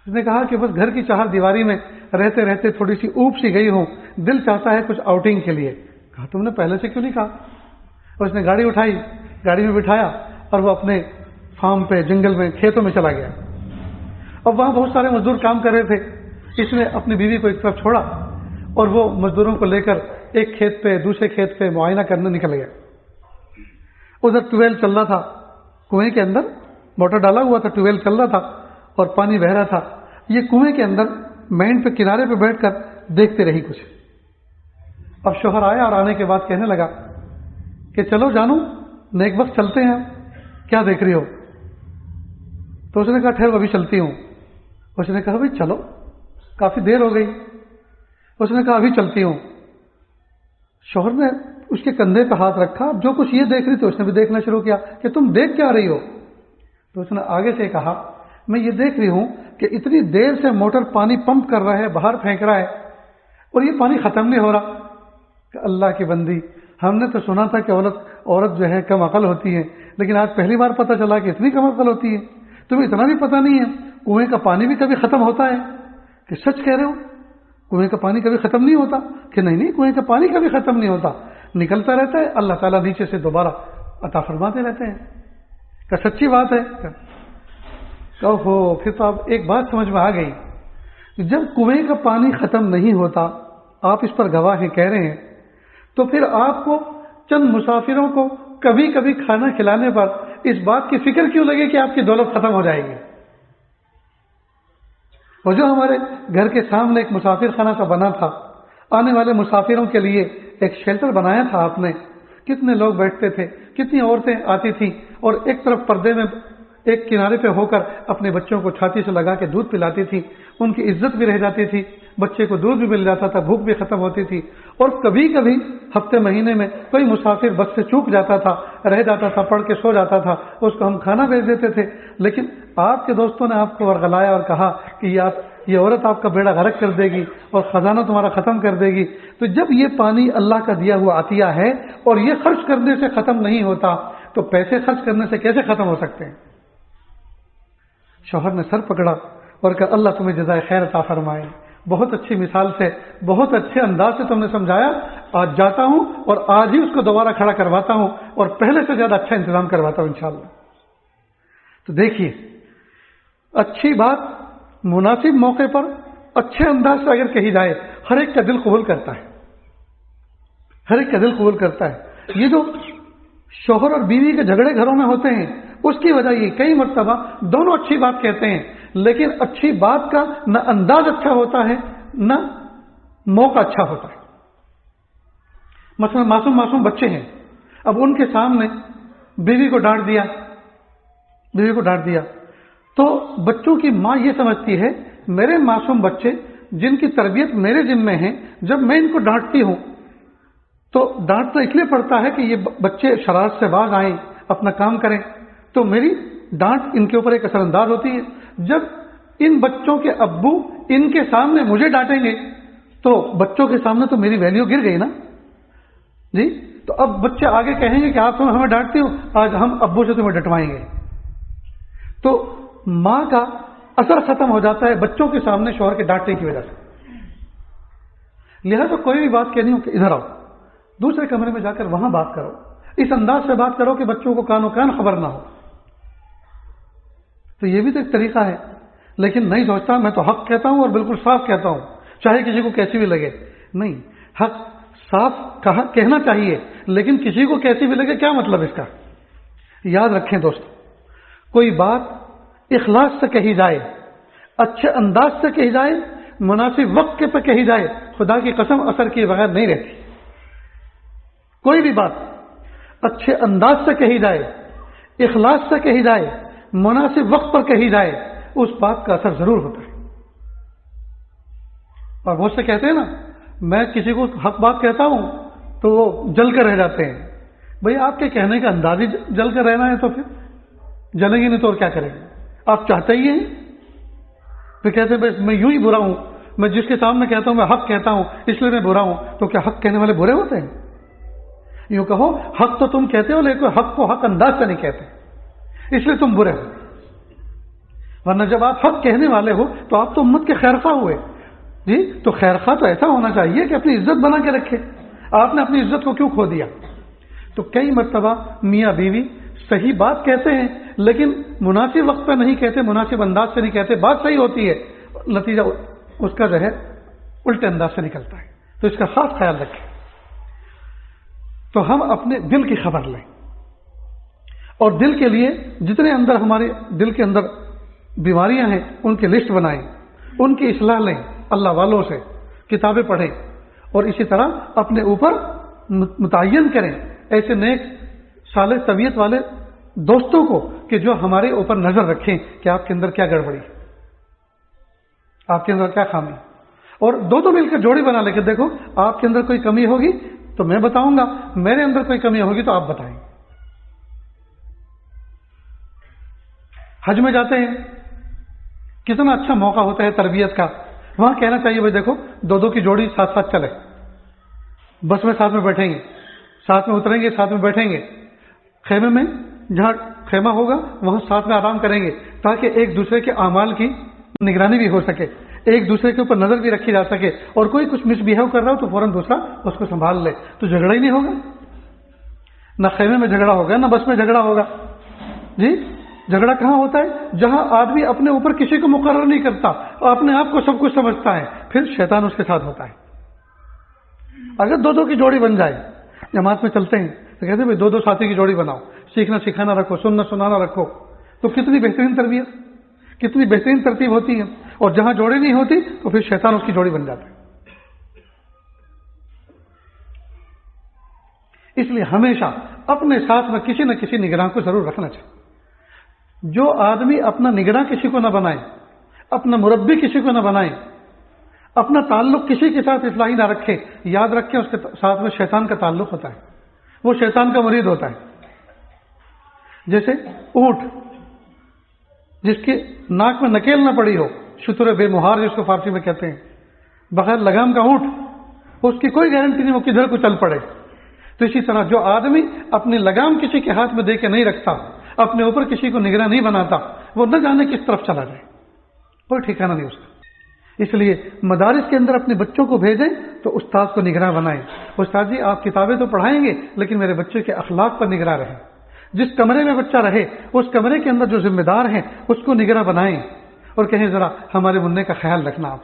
اس نے کہا کہ بس گھر کی چہار دیواری میں رہتے رہتے تھوڑی سی اوپ سی گئی ہوں, دل چاہتا ہے کچھ آؤٹنگ کے لیے. کہا تم نے پہلے سے کیوں نہیں کہا. اور اس نے گاڑی اٹھائی, گاڑی میں بٹھایا اور وہ اپنے فارم پہ, جنگل میں, کھیتوں میں چلا گیا. اب وہاں بہت سارے مزدور کام کر رہے تھے. اس نے اپنی بیوی کو ایک طرف چھوڑا اور وہ مزدوروں کو لے کر ایک کھیت پہ دوسرے کھیت پہ معائنہ کرنے نکل گیا. ادھر ٹویل چل رہا تھا, کنویں کے اندر موٹر ڈالا ہوا تھا, ٹویل چل رہا تھا اور پانی بہ رہا تھا. یہ کنویں کے اندر مین پہ کنارے پہ بیٹھ کر دیکھتے رہی کچھ. اب شوہر آیا اور آنے کے بعد کہنے لگا کہ چلو جانو نیک وقت چلتے ہیں, کیا دیکھ رہی ہو. تو اس نے کہا ٹھہر ابھی چلتی ہوں. اس نے کہا بھائی چلو کافی دیر ہو گئی. اس نے کہا ابھی چلتی ہوں. شوہر نے اس کے کندھے پہ ہاتھ رکھا, جو کچھ یہ دیکھ رہی تھی اس نے بھی دیکھنا شروع کیا کہ تم دیکھ کیا رہی ہو. تو اس نے آگے سے کہا میں یہ دیکھ رہی ہوں کہ اتنی دیر سے موٹر پانی پمپ کر رہا ہے, باہر پھینک رہا ہے اور یہ پانی ختم نہیں ہو رہا. کہ اللہ کی بندی, ہم نے تو سنا تھا کہ عورت جو ہے کم عقل ہوتی ہے, لیکن آج پہلی بار پتہ چلا کہ اتنی کم عقل ہوتی ہے. تمہیں اتنا بھی پتہ نہیں ہے کنویں کا پانی بھی کبھی ختم ہوتا ہے. کہ سچ کہہ رہے ہو, کنویں کا پانی کبھی ختم نہیں ہوتا. کہ نہیں کنویں کا پانی کبھی ختم نہیں ہوتا, نکلتا رہتا ہے, اللہ تعالیٰ نیچے سے دوبارہ عطا فرماتے رہتے ہیں. کہ سچی بات ہے. پھر تو اب ایک بات سمجھ میں آ گئی, جب کنویں کا پانی ختم نہیں ہوتا, آپ اس پر گواہ ہیں کہہ رہے ہیں, تو پھر آپ کو چند مسافروں کو کبھی کبھی کھانا کھلانے پر اس بات کی فکر کیوں لگے کہ آپ کی دولت ختم ہو جائے گی. اور جو ہمارے گھر کے سامنے ایک مسافر خانہ سا بنا تھا, آنے والے مسافروں کے لیے ایک شیلٹر بنایا تھا آپ نے, کتنے لوگ بیٹھتے تھے, کتنی عورتیں آتی تھیں اور ایک طرف پردے میں ایک کنارے پہ ہو کر اپنے بچوں کو چھاتی سے لگا کے دودھ پلاتی تھی. ان کی عزت بھی رہ جاتی تھی, بچے کو دودھ بھی مل جاتا تھا, بھوک بھی ختم ہوتی تھی. اور کبھی کبھی ہفتے مہینے میں کوئی مسافر بس سے چوک جاتا تھا, رہ جاتا تھا, پڑھ کے سو جاتا تھا, اس کو ہم کھانا بھیج دیتے تھے. لیکن آپ کے دوستوں نے آپ کو ورغلایا اور کہا کہ یہ عورت آپ کا بیڑا غرق کر دے گی اور خزانہ تمہارا ختم کر دے گی. تو جب یہ پانی اللہ کا دیا ہوا عطیہ ہے اور یہ خرچ کرنے سے ختم نہیں ہوتا, تو پیسے خرچ کرنے سے کیسے ختم ہو سکتے ہیں. شوہر نے سر پکڑا اور کہا اللہ تمہیں جزائے خیر عطا فرمائے, بہت اچھی مثال سے, بہت اچھے انداز سے تم نے سمجھایا. آج جاتا ہوں اور آج ہی اس کو دوبارہ کھڑا کرواتا ہوں اور پہلے سے زیادہ اچھا انتظام کرواتا ہوں انشاءاللہ. تو دیکھیے, اچھی بات مناسب موقع پر اچھے انداز سے اگر کہی جائے, ہر ایک کا دل قبول کرتا ہے, ہر ایک کا دل قبول کرتا ہے. یہ جو شوہر اور بیوی کے جھگڑے گھروں میں ہوتے ہیں, اس کی وجہ یہ کئی مرتبہ دونوں اچھی بات کہتے ہیں, لیکن اچھی بات کا نہ انداز اچھا ہوتا ہے نہ موقع اچھا ہوتا ہے. مثلا معصوم بچے ہیں, اب ان کے سامنے بیوی کو ڈانٹ دیا, تو بچوں کی ماں یہ سمجھتی ہے میرے معصوم بچے جن کی تربیت میرے ذمہ ہیں, جب میں ان کو ڈانٹتی ہوں تو ڈانٹنا اس لیے پڑتا ہے کہ یہ بچے شرارت سے باز آئیں, اپنا کام کریں, تو میری ڈانٹ ان کے اوپر ایک اثر انداز ہوتی ہے. جب ان بچوں کے ابو ان کے سامنے مجھے ڈانٹیں گے تو بچوں کے سامنے تو میری ویلیو گر گئی نا جی. تو اب بچے آگے کہیں گے کہ آپ تم ہمیں ڈانٹتی ہو, آج ہم ابو سے تمہیں ڈٹوائیں گے. تو ماں کا اثر ختم ہو جاتا ہے بچوں کے سامنے شوہر کے ڈانٹنے کی وجہ سے. لہذا کوئی بھی بات کہنی ہو کہ ادھر آؤ, دوسرے کمرے میں جا کر وہاں بات کرو, اس انداز سے بات کرو کہ بچوں کو کانوں کان خبر نہ ہو. تو یہ بھی تو ایک طریقہ ہے. لیکن نہیں سوچتا, میں تو حق کہتا ہوں اور بالکل صاف کہتا ہوں, چاہے کسی کو کیسی بھی لگے. نہیں, حق صاف کہنا چاہیے, لیکن کسی کو کیسی بھی لگے کیا مطلب اس کا. یاد رکھیں دوستو, کوئی بات اخلاص سے کہی جائے, اچھے انداز سے کہی جائے, مناسب وقت پہ کہی جائے, خدا کی قسم اثر کیے بغیر نہیں رہتی. کوئی بھی بات اچھے انداز سے کہی جائے, اخلاص سے کہی جائے, مناسب وقت پر کہی جائے, اس بات کا اثر ضرور ہوتا ہے. اور وہ سے کہتے ہیں نا, میں کسی کو حق بات کہتا ہوں تو وہ جل کر رہ جاتے ہیں. بھئی آپ کے کہنے کا انداز ہی جل کر رہنا ہے, تو پھر جلیں گے نہیں تو اور کیا کریں گے. آپ چاہتے ہی ہیں پھر کہتے ہیں بس میں یوں ہی برا ہوں، میں جس کے سامنے کہتا ہوں میں حق کہتا ہوں اس لیے میں برا ہوں. تو کیا حق کہنے والے برے ہوتے ہیں؟ یوں کہو حق تو تم کہتے ہو لیکن حق کو حق انداز سے نہیں کہتے، اس لیے تم برے ہو. ورنہ جب آپ حق کہنے والے ہو تو آپ تو امت کے خیرخواہ ہوئے. جی تو خیرخواہ تو ایسا ہونا چاہیے کہ اپنی عزت بنا کے رکھے. آپ نے اپنی عزت کو کیوں کھو دیا؟ تو کئی مرتبہ میاں بیوی صحیح بات کہتے ہیں لیکن مناسب وقت پہ نہیں کہتے، مناسب انداز سے نہیں کہتے. بات صحیح ہوتی ہے، نتیجہ اس کا جو ہے الٹے انداز سے نکلتا ہے. تو اس کا خاص خیال رکھیں. تو ہم اپنے دل کی خبر لیں اور دل کے لیے جتنے اندر ہمارے دل کے اندر بیماریاں ہیں ان کی لسٹ بنائیں، ان کی اصلاح لیں اللہ والوں سے، کتابیں پڑھیں اور اسی طرح اپنے اوپر متعین کریں ایسے نیک صالح طبیعت والے دوستوں کو کہ جو ہمارے اوپر نظر رکھیں کہ آپ کے اندر کیا گڑبڑی، آپ کے اندر کیا خامی. اور دو مل کر جوڑی بنا لے کے دیکھو آپ کے اندر کوئی کمی ہوگی تو میں بتاؤں گا، میرے اندر کوئی کمی ہوگی تو آپ بتائیں. حج میں جاتے ہیں کتنا اچھا موقع ہوتا ہے تربیت کا. وہاں کہنا چاہیے بھائی دیکھو دو کی جوڑی ساتھ ساتھ چلے، بس میں ساتھ میں بیٹھیں گے، ساتھ میں اتریں گے، ساتھ میں بیٹھیں گے، خیمے میں جہاں خیمہ ہوگا وہاں ساتھ میں آرام کریں گے تاکہ ایک دوسرے کے اعمال کی نگرانی بھی ہو سکے، ایک دوسرے کے اوپر نظر بھی رکھی جا سکے، اور کوئی کچھ مس بیہیو کر رہا ہو تو فوراً دوسرا اس کو سنبھال لے. تو جھگڑا ہی نہیں ہوگا، نہ خیمے میں جھگڑا ہوگا نہ بس میں جھگڑا ہوگا. جی جھگڑا کہاں ہوتا ہے؟ جہاں آدمی اپنے اوپر کسی کو مقرر نہیں کرتا، اپنے آپ کو سب کچھ سمجھتا ہے، پھر شیطان اس کے ساتھ ہوتا ہے. اگر دو کی جوڑی بن جائے، جماعت میں چلتے ہیں تو کہتے ہیں بھائی دو ساتھی کی جوڑی بناؤ، سیکھنا سکھانا رکھو، سننا سنانا رکھو، تو کتنی بہترین تربیت، کتنی بہترین ترتیب ہوتی ہے. اور جہاں جوڑی نہیں ہوتی تو پھر شیطان اس کی جوڑی بن جاتا ہے. اس لیے ہمیشہ اپنے ساتھ میں کسی نہ کسی نگراں کو ضرور رکھنا چاہیے. جو آدمی اپنا نگراں کسی کو نہ بنائے، اپنا مربی کسی کو نہ بنائے، اپنا تعلق کسی کے ساتھ اصلاحی نہ رکھے، یاد رکھیں اس کے ساتھ میں شیطان کا تعلق ہوتا ہے، وہ شیطان کا مرید ہوتا ہے. جیسے اونٹ جس کی ناک میں نکیل نہ پڑی ہو، شتر بے مہار جس کو فارسی میں کہتے ہیں، بغیر لگام کا اونٹ، اس کی کوئی گارنٹی نہیں وہ کدھر کو چل پڑے. تو اسی طرح جو آدمی اپنی لگام کسی کے ہاتھ میں دے کے نہیں رکھتا، اپنے اوپر کسی کو نگراں نہیں بناتا، وہ نہ جانے کس طرف چلا جائے، کوئی ٹھکانہ نہیں اس کا. اس لیے مدارس کے اندر اپنے بچوں کو بھیجیں تو استاد کو نگراں بنائیں. استاد جی آپ کتابیں تو پڑھائیں گے لیکن میرے بچے کے اخلاق پر نگراں رہیں. جس کمرے میں بچہ رہے اس کمرے کے اندر جو ذمہ دار ہیں اس کو نگراں بنائیں اور کہیں ذرا ہمارے منع کا خیال رکھنا آپ.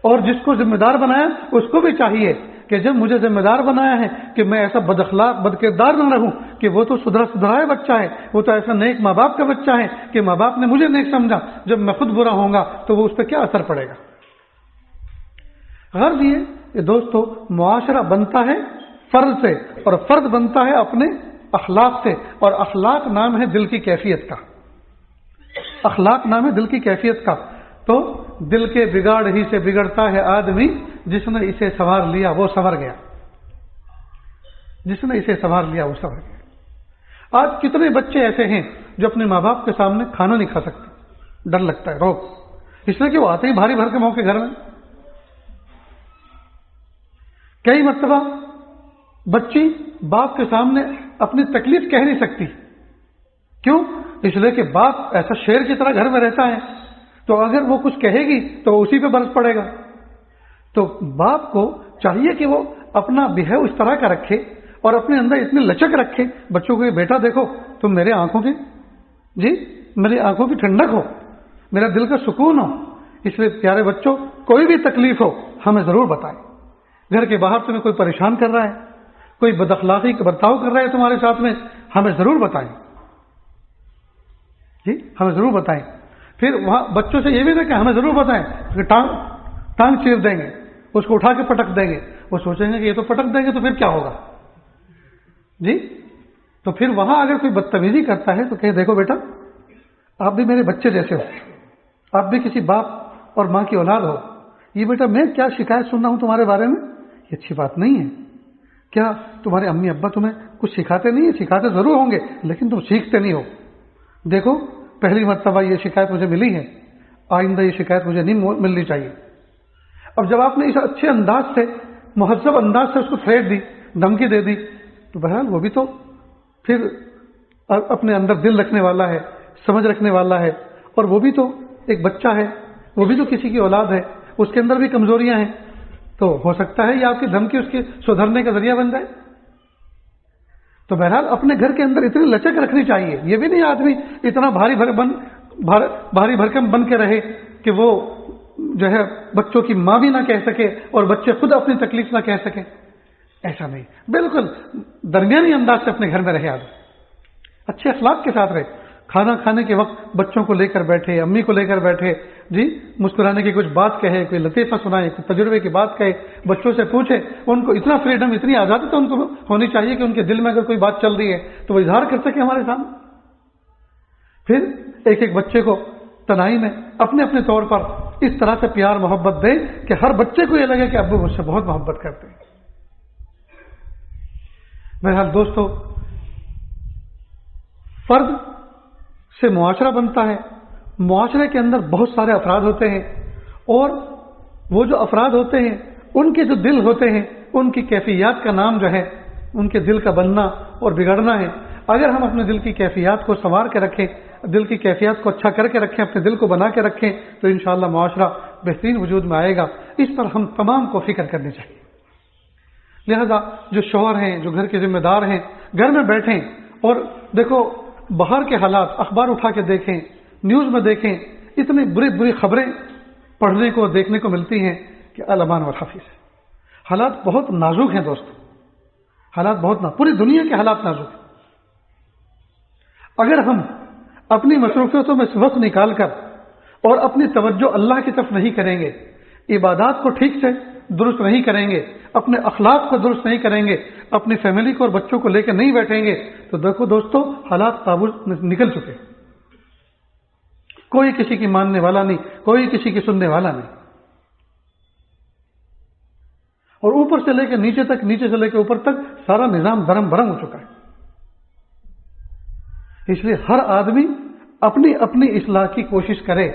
اور جس کو ذمہ دار بنایا اس کو بھی چاہیے کہ جب مجھے ذمہ دار بنایا ہے کہ میں ایسا بد اخلاق بد کردار نہ رہوں کہ وہ تو سدھرائے بچہ ہے، وہ تو ایسا نیک ماں باپ کا بچہ ہے کہ ماں باپ نے مجھے نیک سمجھا، جب میں خود برا ہوں گا تو وہ اس پہ کیا اثر پڑے گا. غرض یہ دوستو معاشرہ بنتا ہے فرد سے اور فرد بنتا ہے اپنے اخلاق سے، اور اخلاق نام ہے دل کی کیفیت کا. اخلاق نام ہے دل کی کیفیت کا. تو دل کے بگاڑ ہی سے بگڑتا ہے آدمی، جس نے اسے سنوار لیا وہ سنور گیا، جس نے اسے سنوار لیا وہ سنور گیا. آج کتنے بچے ایسے ہیں جو اپنے ماں باپ کے سامنے کھانا نہیں کھا سکتے، ڈر لگتا ہے روک، اس لیے کہ وہ آتے ہی بھاری بھر کے موقع گھر میں. کئی مرتبہ بچی باپ کے سامنے اپنی تکلیف کہہ نہیں سکتی، کیوں؟ اس لیے کہ باپ ایسا شیر کی طرح گھر میں رہتا ہے، تو اگر وہ کچھ کہے گی تو اسی پہ برس پڑے گا. تو باپ کو چاہیے کہ وہ اپنا بہیو اس طرح کا رکھے اور اپنے اندر اتنی لچک رکھے بچوں کو، بیٹا دیکھو تم میرے آنکھوں کی، جی میری آنکھوں کی ٹھنڈک ہو، میرا دل کا سکون ہو. اس لیے پیارے بچوں کوئی بھی تکلیف ہو ہمیں ضرور بتائیں. گھر کے باہر تمہیں کوئی پریشان کر رہا ہے، کوئی بد اخلاقی کا برتاؤ کر رہا ہے تمہارے ساتھ میں، ہمیں ضرور بتائیں. جی ہمیں ضرور بتائیں. پھر وہاں بچوں سے یہ بھی نہ کہ ہمیں ضرور بتائیں کہ ٹانگ چیر دیں گے، اس کو اٹھا کے پٹک دیں گے. وہ سوچیں گے کہ یہ تو پٹک دیں گے تو پھر کیا ہوگا. جی تو پھر وہاں اگر کوئی بدتمیزی کرتا ہے تو کہ دیکھو بیٹا آپ بھی میرے بچے جیسے ہو، آپ بھی کسی باپ اور ماں کی اولاد ہو. یہ بیٹا میں کیا شکایت سن رہا ہوں تمہارے بارے میں، یہ اچھی بات نہیں ہے. کیا تمہارے امی ابا تمہیں کچھ سکھاتے نہیں ہیں؟ سکھاتے ضرور ہوں گے لیکن تم سیکھتے نہیں ہو. دیکھو پہلی مرتبہ یہ شکایت مجھے ملی ہے، آئندہ یہ شکایت مجھے نہیں ملنی چاہیے۔ اب جب آپ نے اس اچھے انداز سے، مہذب انداز سے اس کو تھریٹ دی، دھمکی دے دی، تو بہرحال وہ بھی تو پھر اپنے اندر دل رکھنے والا ہے، سمجھ رکھنے والا ہے، اور وہ بھی تو ایک بچہ ہے، وہ بھی تو کسی کی اولاد ہے، اس کے اندر بھی کمزوریاں ہیں، تو ہو سکتا ہے یہ آپ کی دھمکی اس کے سدھرنے کا ذریعہ بن جائے۔ تو بہرحال اپنے گھر کے اندر اتنی لچک رکھنی چاہیے، یہ بھی نہیں آدمی اتنا بھاری بھرکم بن کے رہے کہ وہ جو ہے بچوں کی ماں بھی نہ کہہ سکے اور بچے خود اپنی تکلیف نہ کہہ سکیں، ایسا نہیں، بالکل درمیانی انداز سے اپنے گھر میں رہے آدمی، اچھے اخلاق کے ساتھ رہے، کھانا کھانے کے وقت بچوں کو لے کر بیٹھے، امی کو لے کر بیٹھے، جی مسکرانے کی کچھ بات کہے، کوئی لطیفہ سنائے، کوئی تجربے کی بات کہے، بچوں سے پوچھے، ان کو اتنا فریڈم، اتنی آزادی تو ان کو ہونی چاہیے کہ ان کے دل میں اگر کوئی بات چل رہی ہے تو وہ اظہار کر سکے ہمارے سامنے۔ پھر ایک ایک بچے کو تنہائی میں اپنے اپنے طور پر اس طرح سے پیار محبت دے کہ ہر بچے کو یہ لگے کہ ابو مجھ سے بہت محبت کرتے ہیں۔ بہرحال دوستو، فرد سے معاشرہ بنتا ہے، معاشرے کے اندر بہت سارے افراد ہوتے ہیں، اور وہ جو افراد ہوتے ہیں ان کے جو دل ہوتے ہیں، ان کی کیفیات کا نام جو ہے ان کے دل کا بننا اور بگڑنا ہے۔ اگر ہم اپنے دل کی کیفیات کو سنوار کے رکھیں، دل کی کیفیات کو اچھا کر کے رکھیں، اپنے دل کو بنا کے رکھیں، تو انشاءاللہ معاشرہ بہترین وجود میں آئے گا۔ اس پر ہم تمام کو فکر کرنی چاہیے۔ لہذا جو شوہر ہیں، جو گھر کے ذمہ دار ہیں، گھر میں بیٹھیں اور دیکھو باہر کے حالات، اخبار اٹھا کے دیکھیں، نیوز میں دیکھیں، اتنی بری خبریں پڑھنے کو دیکھنے کو ملتی ہیں کہ الامان والحفیظ ہے۔ حالات بہت نازک ہیں دوستو، حالات بہت نازک، پوری دنیا کے حالات نازک ہیں۔ اگر ہم اپنی مصروفیتوں میں وقت نکال کر اور اپنی توجہ اللہ کی طرف نہیں کریں گے، عبادات کو ٹھیک سے درست نہیں کریں گے، اپنے اخلاق کو درست نہیں کریں گے، اپنی فیملی کو اور بچوں کو لے کے نہیں بیٹھیں گے، تو دیکھو دوستو حالات قابو نکل چکے، کوئی کسی کی ماننے والا نہیں، کوئی کسی کی سننے والا نہیں، اور اوپر سے لے کے نیچے تک، نیچے سے لے کے اوپر تک سارا نظام درم برم ہو چکا ہے۔ اس لیے ہر آدمی اپنی اپنی اصلاح کی کوشش کرے۔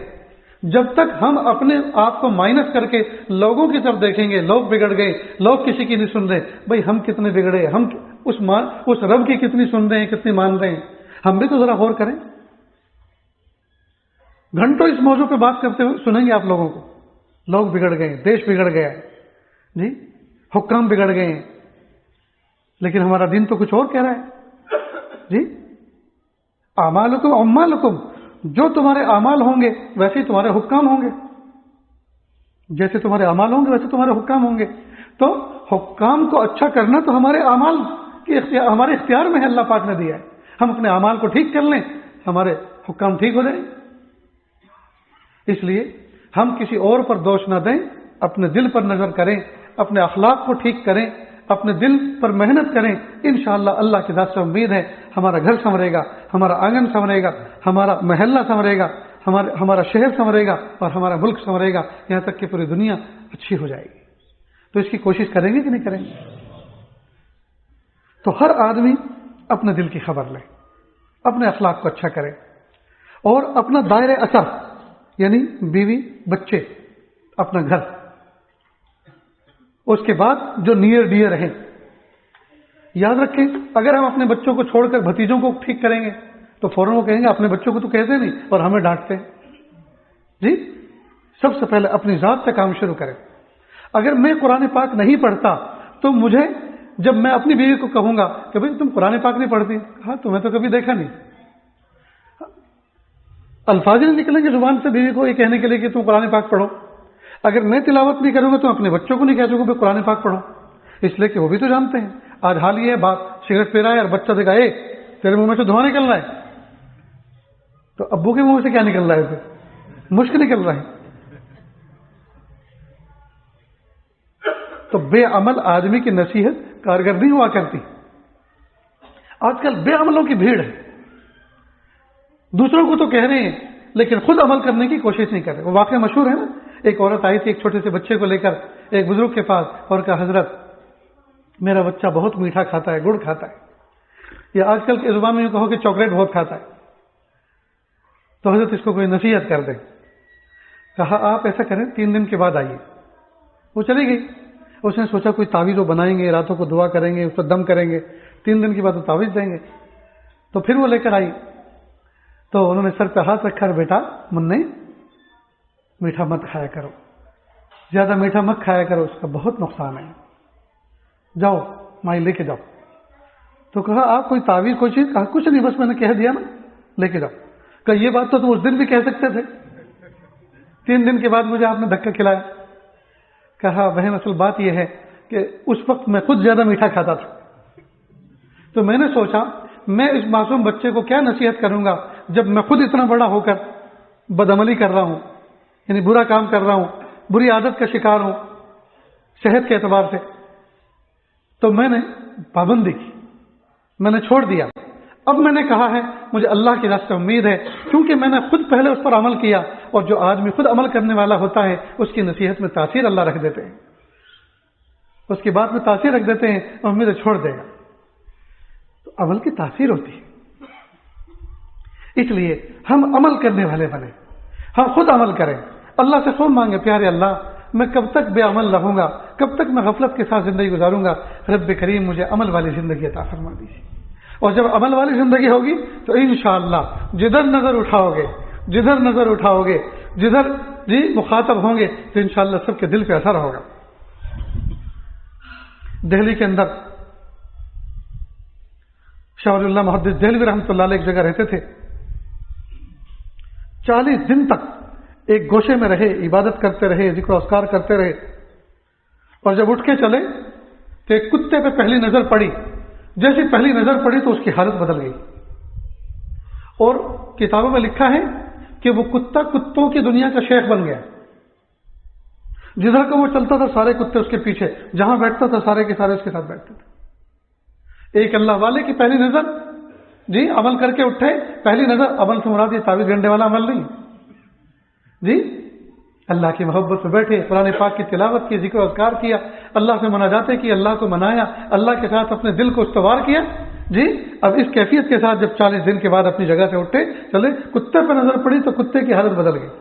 جب تک ہم اپنے آپ کو مائنس کر کے لوگوں کی طرف دیکھیں گے، لوگ بگڑ گئے، لوگ کسی کی نہیں سن رہے، بھائی ہم کتنے بگڑے، ہم اس رب کی کتنی سن رہے ہیں، کتنی مان رہے ہیں، ہم بھی تو ذرا غور کریں۔ گھنٹوں اس موضوع پہ بات کرتے ہوئے سنیں گے آپ لوگوں کو، لوگ بگڑ گئے، دیش بگڑ گیا ہے، جی حکام بگڑ گئے ہیں، لیکن ہمارا دین تو کچھ اور کہہ رہا ہے، جی اعمالکم اعمالکم، جو تمہارے اعمال ہوں گے ویسے ہی تمہارے حکام ہوں گے، جیسے تمہارے اعمال ہوں گے ویسے تمہارے حکام ہوں گے۔ تو حکام کو اچھا کرنا تو ہمارے اعمال کے ہمارے اختیار میں ہے، اللہ پاک نے دیا ہے، ہم اپنے اعمال کو ٹھیک کر لیں، ہمارے حکام ٹھیک ہو جائیں۔ اس لیے ہم کسی اور پر دوش نہ دیں، اپنے دل پر نظر کریں، اپنے اخلاق کو ٹھیک کریں، اپنے دل پر محنت کریں، انشاءاللہ اللہ کی ذات سے امید ہے ہمارا گھر سنورے گا، ہمارا آنگن سنورے گا، ہمارا محلہ سنورے گا، ہمارا شہر سنورے گا، اور ہمارا ملک سنورے گا، یہاں تک کہ پوری دنیا اچھی ہو جائے گی۔ تو اس کی کوشش کریں گے کہ نہیں کریں گے؟ تو ہر آدمی اپنے دل کی خبر لے، اپنے اخلاق کو اچھا کرے، اور اپنا دائرہ اثر یعنی بیوی، بچے، اپنا گھر، اس کے بعد جو نیئر ڈیئر ہیں۔ یاد رکھیں، اگر ہم اپنے بچوں کو چھوڑ کر بھتیجوں کو ٹھیک کریں گے تو فوراً وہ کہیں گے اپنے بچوں کو تو کہتے نہیں اور ہمیں ڈانٹتے ہیں۔ جی سب سے پہلے اپنی ذات سے کام شروع کریں۔ اگر میں قرآن پاک نہیں پڑھتا تو مجھے جب میں اپنی بیوی کو کہوں گا کہ بھائی تم قرآن پاک نہیں پڑھتی، ہاں تمہیں تو کبھی دیکھا نہیں، الفاظ نہیں نکلیں گے زبان سے بیوی کو یہ کہنے کے لیے کہ تم قرآن پاک پڑھو۔ اگر میں تلاوت نہیں کروں گا تو اپنے بچوں کو نہیں کہہ سکوں کہ قرآن پاک پڑھو، اس لیے کہ وہ بھی تو جانتے ہیں۔ آج حال یہ ہے، باپ سگریٹ پی رہا ہے اور بچہ دیکھا اے تیرے منہ میں سے دھواں نکل رہا ہے، تو ابو کے منہ سے کیا نکل رہا ہے؟ پھر مشک نکل رہا ہے۔ تو بے عمل آدمی کی نصیحت کارگر نہیں ہوا کرتی۔ آج کل بے عملوں کی بھیڑ ہے، دوسروں کو تو کہہ رہے ہیں لیکن خود عمل کرنے کی کوشش نہیں کر رہے۔ وہ واقعہ مشہور ہے نا، ایک عورت آئی تھی ایک چھوٹے سے بچے کو لے کر ایک بزرگ کے پاس اور کہا حضرت میرا بچہ بہت میٹھا کھاتا ہے، گڑ کھاتا ہے، یا آج کل کے زبان میں کہو کہ چاکلیٹ بہت کھاتا ہے، تو حضرت اس کو کوئی نصیحت کر دیں۔ کہا آپ ایسا کریں 3 دن کے بعد آئیے. وہ چلی گئی. اس نے سوچا کوئی تعویذ وہ بنائیں گے, راتوں کو دعا کریں گے, اس پر دم کریں گے, 3 دن کے بعد وہ تعویذ دیں گے. تو پھر وہ لے کر آئی. تو انہوں نے سر پہ ہاتھ رکھا, بیٹا منّے میٹھا مت کھایا کرو, زیادہ میٹھا مت کھایا کرو, اس کا بہت نقصان ہے, جاؤ مائی لے کے جاؤ. تو کہا آپ کوئی تعویذ کوئی چیز؟ کہا کچھ نہیں, بس میں نے کہہ دیا نا, لے کے جاؤ. کہ یہ بات تو تم اس دن بھی کہہ سکتے تھے, 3 دن کے بعد مجھے آپ نے دھکا کھلایا. کہا بہن اصل بات یہ ہے کہ اس وقت میں خود زیادہ میٹھا کھاتا تھا, تو میں نے سوچا میں اس معصوم بچے کو کیا نصیحت کروں گا جب میں خود اتنا بڑا ہو کر بدعملی کر رہا ہوں, یعنی برا کام کر رہا ہوں, بری عادت کا شکار ہوں صحت کے اعتبار سے. تو میں نے پابندی کی, میں نے چھوڑ دیا. اب میں نے کہا ہے مجھے اللہ کی راہ سے امید ہے, کیونکہ میں نے خود پہلے اس پر عمل کیا, اور جو آدمی خود عمل کرنے والا ہوتا ہے اس کی نصیحت میں تاثیر اللہ رکھ دیتے ہیں, اس کی بات میں تاثیر رکھ دیتے ہیں, اور امید چھوڑ دے گا. تو عمل کی تاثیر ہوتی ہے. اس لیے ہم عمل کرنے والے بنے, ہم خود عمل کریں. اللہ سے خوب مانگے, پیارے اللہ میں کب تک بے عمل رہوں گا, کب تک میں غفلت کے ساتھ زندگی گزاروں گا, رب کریم مجھے عمل والی زندگی عطا فرما دیجیے. اور جب عمل والی زندگی ہوگی تو انشاءاللہ جدھر نظر اٹھاؤ گے جدھر مخاطب ہوں گے تو انشاءاللہ سب کے دل پہ اثر ہوگا. دہلی کے اندر شاہ ولی اللہ محدث دہلوی رحمۃ اللہ علیہ ایک جگہ رہتے تھے. 40 دن تک ایک گوشے میں رہے, عبادت کرتے رہے, ذکر و اذکار کرتے رہے, اور جب اٹھ کے چلے تو ایک کتے پہ پہلی نظر پڑی. جیسی پہلی نظر پڑی تو اس کی حالت بدل گئی, اور کتابوں میں لکھا ہے کہ وہ کتا کتوں کی دنیا کا شیخ بن گیا. جدھر کو وہ چلتا تھا سارے کتے اس کے پیچھے, جہاں بیٹھتا تھا سارے کے سارے اس کے ساتھ بیٹھتے تھے. ایک اللہ والے کی پہلی نظر, عمل کر کے اٹھے, پہلی نظر, عمل سے مراد یہ تعویذ گنڈے والا عمل نہیں, اللہ کی محبت میں بیٹھے, قرآن پاک کی تلاوت کی, ذکر و اذکار کیا, اللہ سے مناجاتیں کی, اللہ کو منایا, اللہ کے ساتھ اپنے دل کو استوار کیا. اب اس کیفیت کے ساتھ جب 40 دن کے بعد اپنی جگہ سے اٹھے چلے, کتے پہ نظر پڑی تو کتے کی حالت بدل گئی.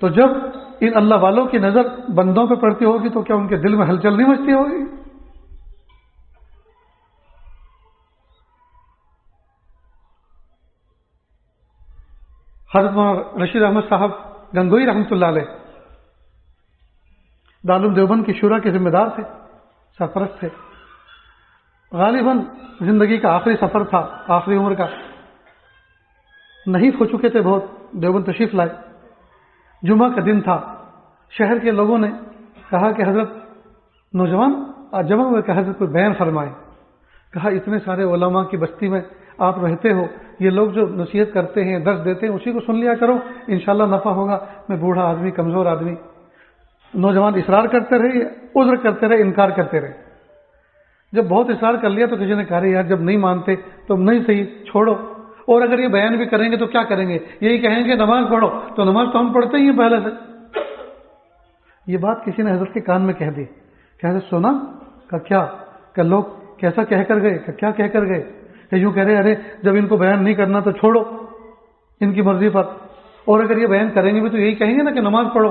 تو جب ان اللہ والوں کی نظر بندوں پہ پڑتی ہوگی تو کیا ان کے دل میں ہلچل نہیں مچتی ہوگی؟ حضرت رشید احمد صاحب گنگوئی رحمۃ اللہ علیہ دارالعلوم دیوبند کی شورا کے ذمہ دار تھے, سرپرست تھے. غالباً زندگی کا آخری سفر تھا, آخری عمر کا, نحیف ہو چکے تھے بہت. دیوبند تشریف لائے, جمعہ کا دن تھا. شہر کے لوگوں نے کہا کہ حضرت نوجوان جمع ہوئے کہ حضرت کوئی بیان فرمائے. کہا اتنے سارے علماء کی بستی میں آپ رہتے ہو, یہ لوگ جو نصیحت کرتے ہیں, درس دیتے ہیں, اسی کو سن لیا کرو, انشاءاللہ نفع ہوگا. میں بوڑھا آدمی, کمزور آدمی. نوجوان اصرار کرتے رہے, عذر کرتے رہے, انکار کرتے رہے. جب بہت اصرار کر لیا تو کسی نے کہا یار جب نہیں مانتے تو نہیں صحیح, چھوڑو. اور اگر یہ بیان بھی کریں گے تو کیا کریں گے, یہی کہیں گے نماز پڑھو, تو نماز تو ہم پڑھتے ہی ہیں پہلے سے. یہ بات کسی نے حضرت کے کان میں کہہ دی کہ حضرت سنا کہ کیا, کہ لوگ کیسا کہہ کر گئے, کہ کیا کہہ کر گئے, کہ یوں کہہ رہے ارے جب ان کو بیان نہیں کرنا تو چھوڑو ان کی مرضی پر, اور اگر یہ بیان کریں گے بھی تو یہی کہیں گے نا کہ نماز پڑھو,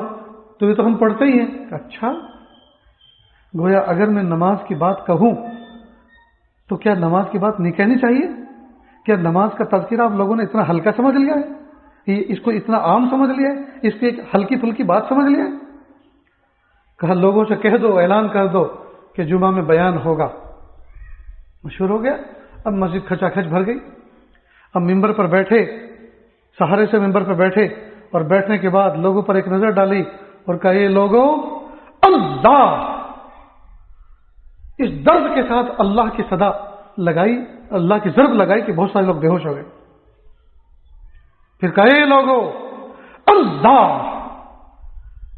تو یہ تو ہم پڑھتے ہی ہیں. اچھا, گویا اگر میں نماز کی بات کہوں تو کیا نماز کی بات نہیں کہنی چاہیے؟ کیا نماز کا تذکرہ آپ لوگوں نے اتنا ہلکا سمجھ لیا ہے, اس کو اتنا عام سمجھ لیا ہے, اس کی ایک ہلکی پھلکی بات سمجھ لیا ہے؟ کہا لوگوں سے کہہ دو, اعلان کر دو کہ جمعہ میں بیان ہوگا. مشہور ہو گیا. اب مسجد کھچا کھچ بھر گئی. اب ممبر پر بیٹھے, سہارے سے ممبر پر بیٹھے, اور بیٹھنے کے بعد لوگوں پر ایک نظر ڈالی اور کہا یہ لوگوں اللہ, اس درد کے ساتھ اللہ کی صدا لگائی, اللہ کی ضرب لگائی کہ بہت سارے لوگ بے ہوش ہو گئے. پھر کہا یہ لوگوں اللہ,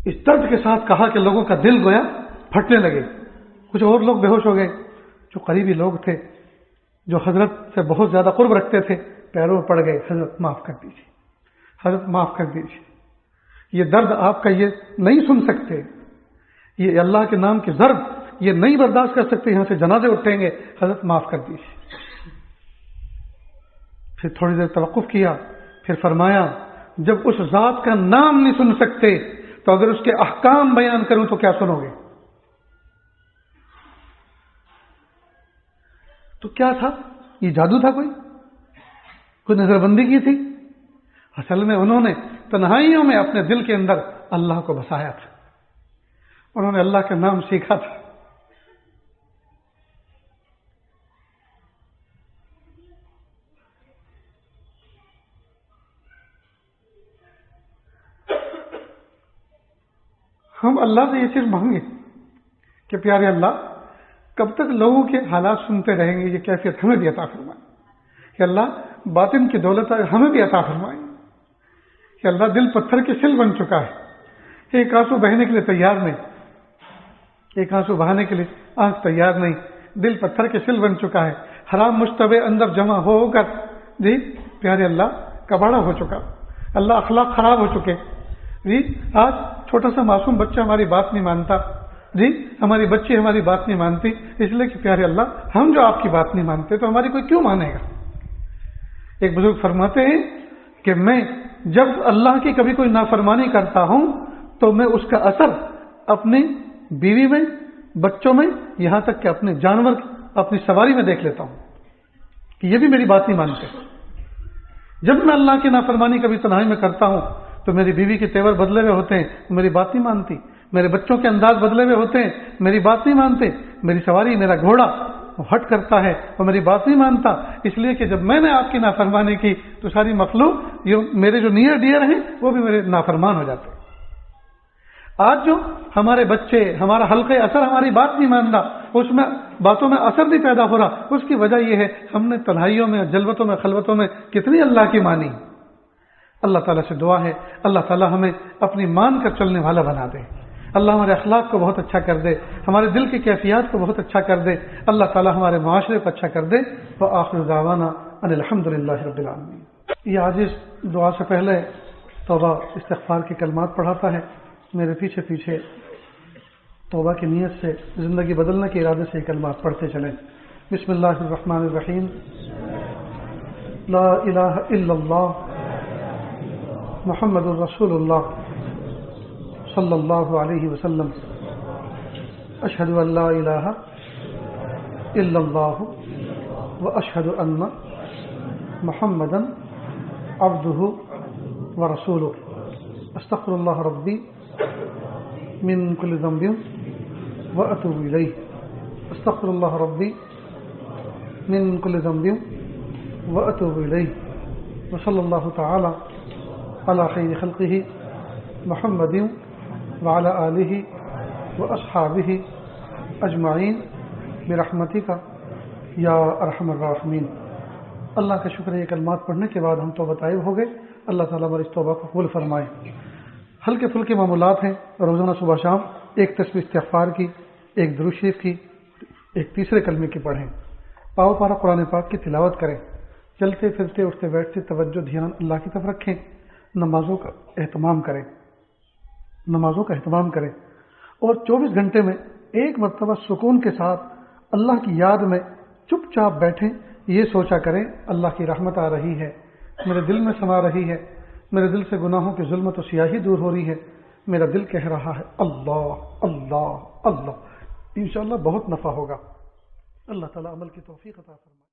اس درد کے ساتھ کہا کہ لوگوں کا دل گویا پھٹنے لگے. کچھ اور لوگ بے ہوش ہو گئے. جو قریبی لوگ تھے, جو حضرت سے بہت زیادہ قرب رکھتے تھے, پیروں پڑ گئے, حضرت معاف کر دیجیے, حضرت معاف کر دیجیے, یہ درد آپ کا یہ نہیں سن سکتے, یہ اللہ کے نام کی ضرب یہ نہیں برداشت کر سکتے, یہاں سے جنازے اٹھیں گے, حضرت معاف کر دیجیے. پھر تھوڑی دیر توقف کیا, پھر فرمایا جب اس ذات کا نام نہیں سن سکتے تو اگر اس کے احکام بیان کروں تو کیا سنو گے؟ تو کیا تھا؟ یہ جادو تھا؟ کوئی نظر بندی کی تھی؟ اصل میں انہوں نے تنہائیوں میں اپنے دل کے اندر اللہ کو بسایا تھا، انہوں نے اللہ کا نام سیکھا تھا۔ ہم اللہ سے یہ صرف مانگے کہ پیارے اللہ کب تک لوگوں کے حالات سنتے رہیں گے، یہ کیفیت ہمیں بھی عطا فرمائیں کہ اللہ باطن کی دولت ہمیں بھی عطا فرمائیں کہ اللہ دل پتھر کے سل بن چکا ہے، ایک آنسو بہنے کے لیے تیار نہیں، ایک آنسو بہانے کے لیے آنکھ تیار نہیں، دل پتھر کے سل بن چکا ہے، حرام مشتبہ اندر جمع ہو کر جی پیارے اللہ کباڑا ہو چکا، اللہ اخلاق خراب ہو چکے جی۔ آج چھوٹا سا معصوم بچہ ہماری بات نہیں مانتا جی، ہماری بچی ہماری بات نہیں مانتی، اس لیے کہ پیارے اللہ ہم جو آپ کی بات نہیں مانتے تو ہماری کوئی کیوں مانے گا؟ ایک بزرگ فرماتے ہیں کہ میں جب اللہ کی کبھی کوئی نافرمانی کرتا ہوں تو میں اس کا اثر اپنی بیوی میں، بچوں میں، یہاں تک کہ اپنے جانور اپنی سواری میں دیکھ لیتا ہوں کہ یہ بھی میری بات نہیں مانتے۔ جب میں اللہ کی نافرمانی کبھی تنہائی میں کرتا ہوں تو میری بیوی کے تیور بدلے ہوئے ہوتے ہیں، میری بات نہیں مانتی، میرے بچوں کے انداز بدلے ہوئے ہوتے ہیں، میری بات نہیں مانتے، میری سواری میرا گھوڑا ہٹ کرتا ہے وہ میری بات نہیں مانتا، اس لیے کہ جب میں نے آپ کی نافرمانی کی تو ساری مخلوق میرے جو نیئر ڈیئر ہیں وہ بھی میرے نافرمان ہو جاتے ہیں۔ آج جو ہمارے بچے، ہمارا حلقہ اثر ہماری بات نہیں مان رہا، اس میں باتوں میں اثر نہیں پیدا ہو رہا، اس کی وجہ یہ ہے ہم نے تنہائیوں میں، جلوتوں میں، خلوتوں میں کتنی اللہ کی مانی۔ اللہ تعالیٰ سے دعا ہے اللہ تعالیٰ ہمیں اپنی مان کر چلنے والا بنا دے، اللہ ہمارے اخلاق کو بہت اچھا کر دے، ہمارے دل کی کیفیات کو بہت اچھا کر دے، اللہ تعالیٰ ہمارے معاشرے کو اچھا کر دے۔ وآخر دعوانا ان الحمد للہ رب العالمین۔ یہ عاجز دعا سے پہلے توبہ استغفار کے کلمات پڑھاتا ہے، میرے پیچھے پیچھے توبہ کی نیت سے، زندگی بدلنے کے ارادے سے یہ کلمات پڑھتے چلیں۔ بسم اللہ الرحمن الرحیم۔ لا الہ الا اللہ محمد الرسول اللہ صلی اللہ علیہ وسلم۔ اشہد ان لا الہ الا اللہ واشہد ان محمدا عبدہ ورسولہ۔ استغفر اللہ ربی من کل ذنب واتوب الیہ۔ استغفر اللہ ربی من کل ذنب واتوب الیہ۔ وصلی اللہ تعالی علی خیر خلقہ محمد وعلی آلہ واصحابہ اجمعین برحمتک یا ارحم الراحمین۔ اللہ کا شکر ہے، یہ کلمات پڑھنے کے بعد ہم توبہ طائب ہو گئے۔ اللہ تعالیٰ ہماری اس توبہ کو قبول فرمائے۔ ہلکے پھلکے معمولات ہیں، روزانہ صبح شام ایک تسبیح استغفار کی، ایک درود شریف کی، ایک تیسرے کلمے کی پڑھیں، پاؤ پارا قرآن پاک کی تلاوت کریں، چلتے پھرتے اٹھتے بیٹھتے توجہ دھیان اللہ کی طرف رکھیں، نمازوں کا اہتمام کریں اور 24 گھنٹے میں ایک مرتبہ سکون کے ساتھ اللہ کی یاد میں چپ چاپ بیٹھیں، یہ سوچا کریں اللہ کی رحمت آ رہی ہے، میرے دل میں سما رہی ہے، میرے دل سے گناہوں کی ظلمت و سیاہی دور ہو رہی ہے، میرا دل کہہ رہا ہے اللہ اللہ اللہ۔ انشاءاللہ بہت نفع ہوگا۔ اللہ تعالیٰ عمل کی توفیق عطا فرمائے۔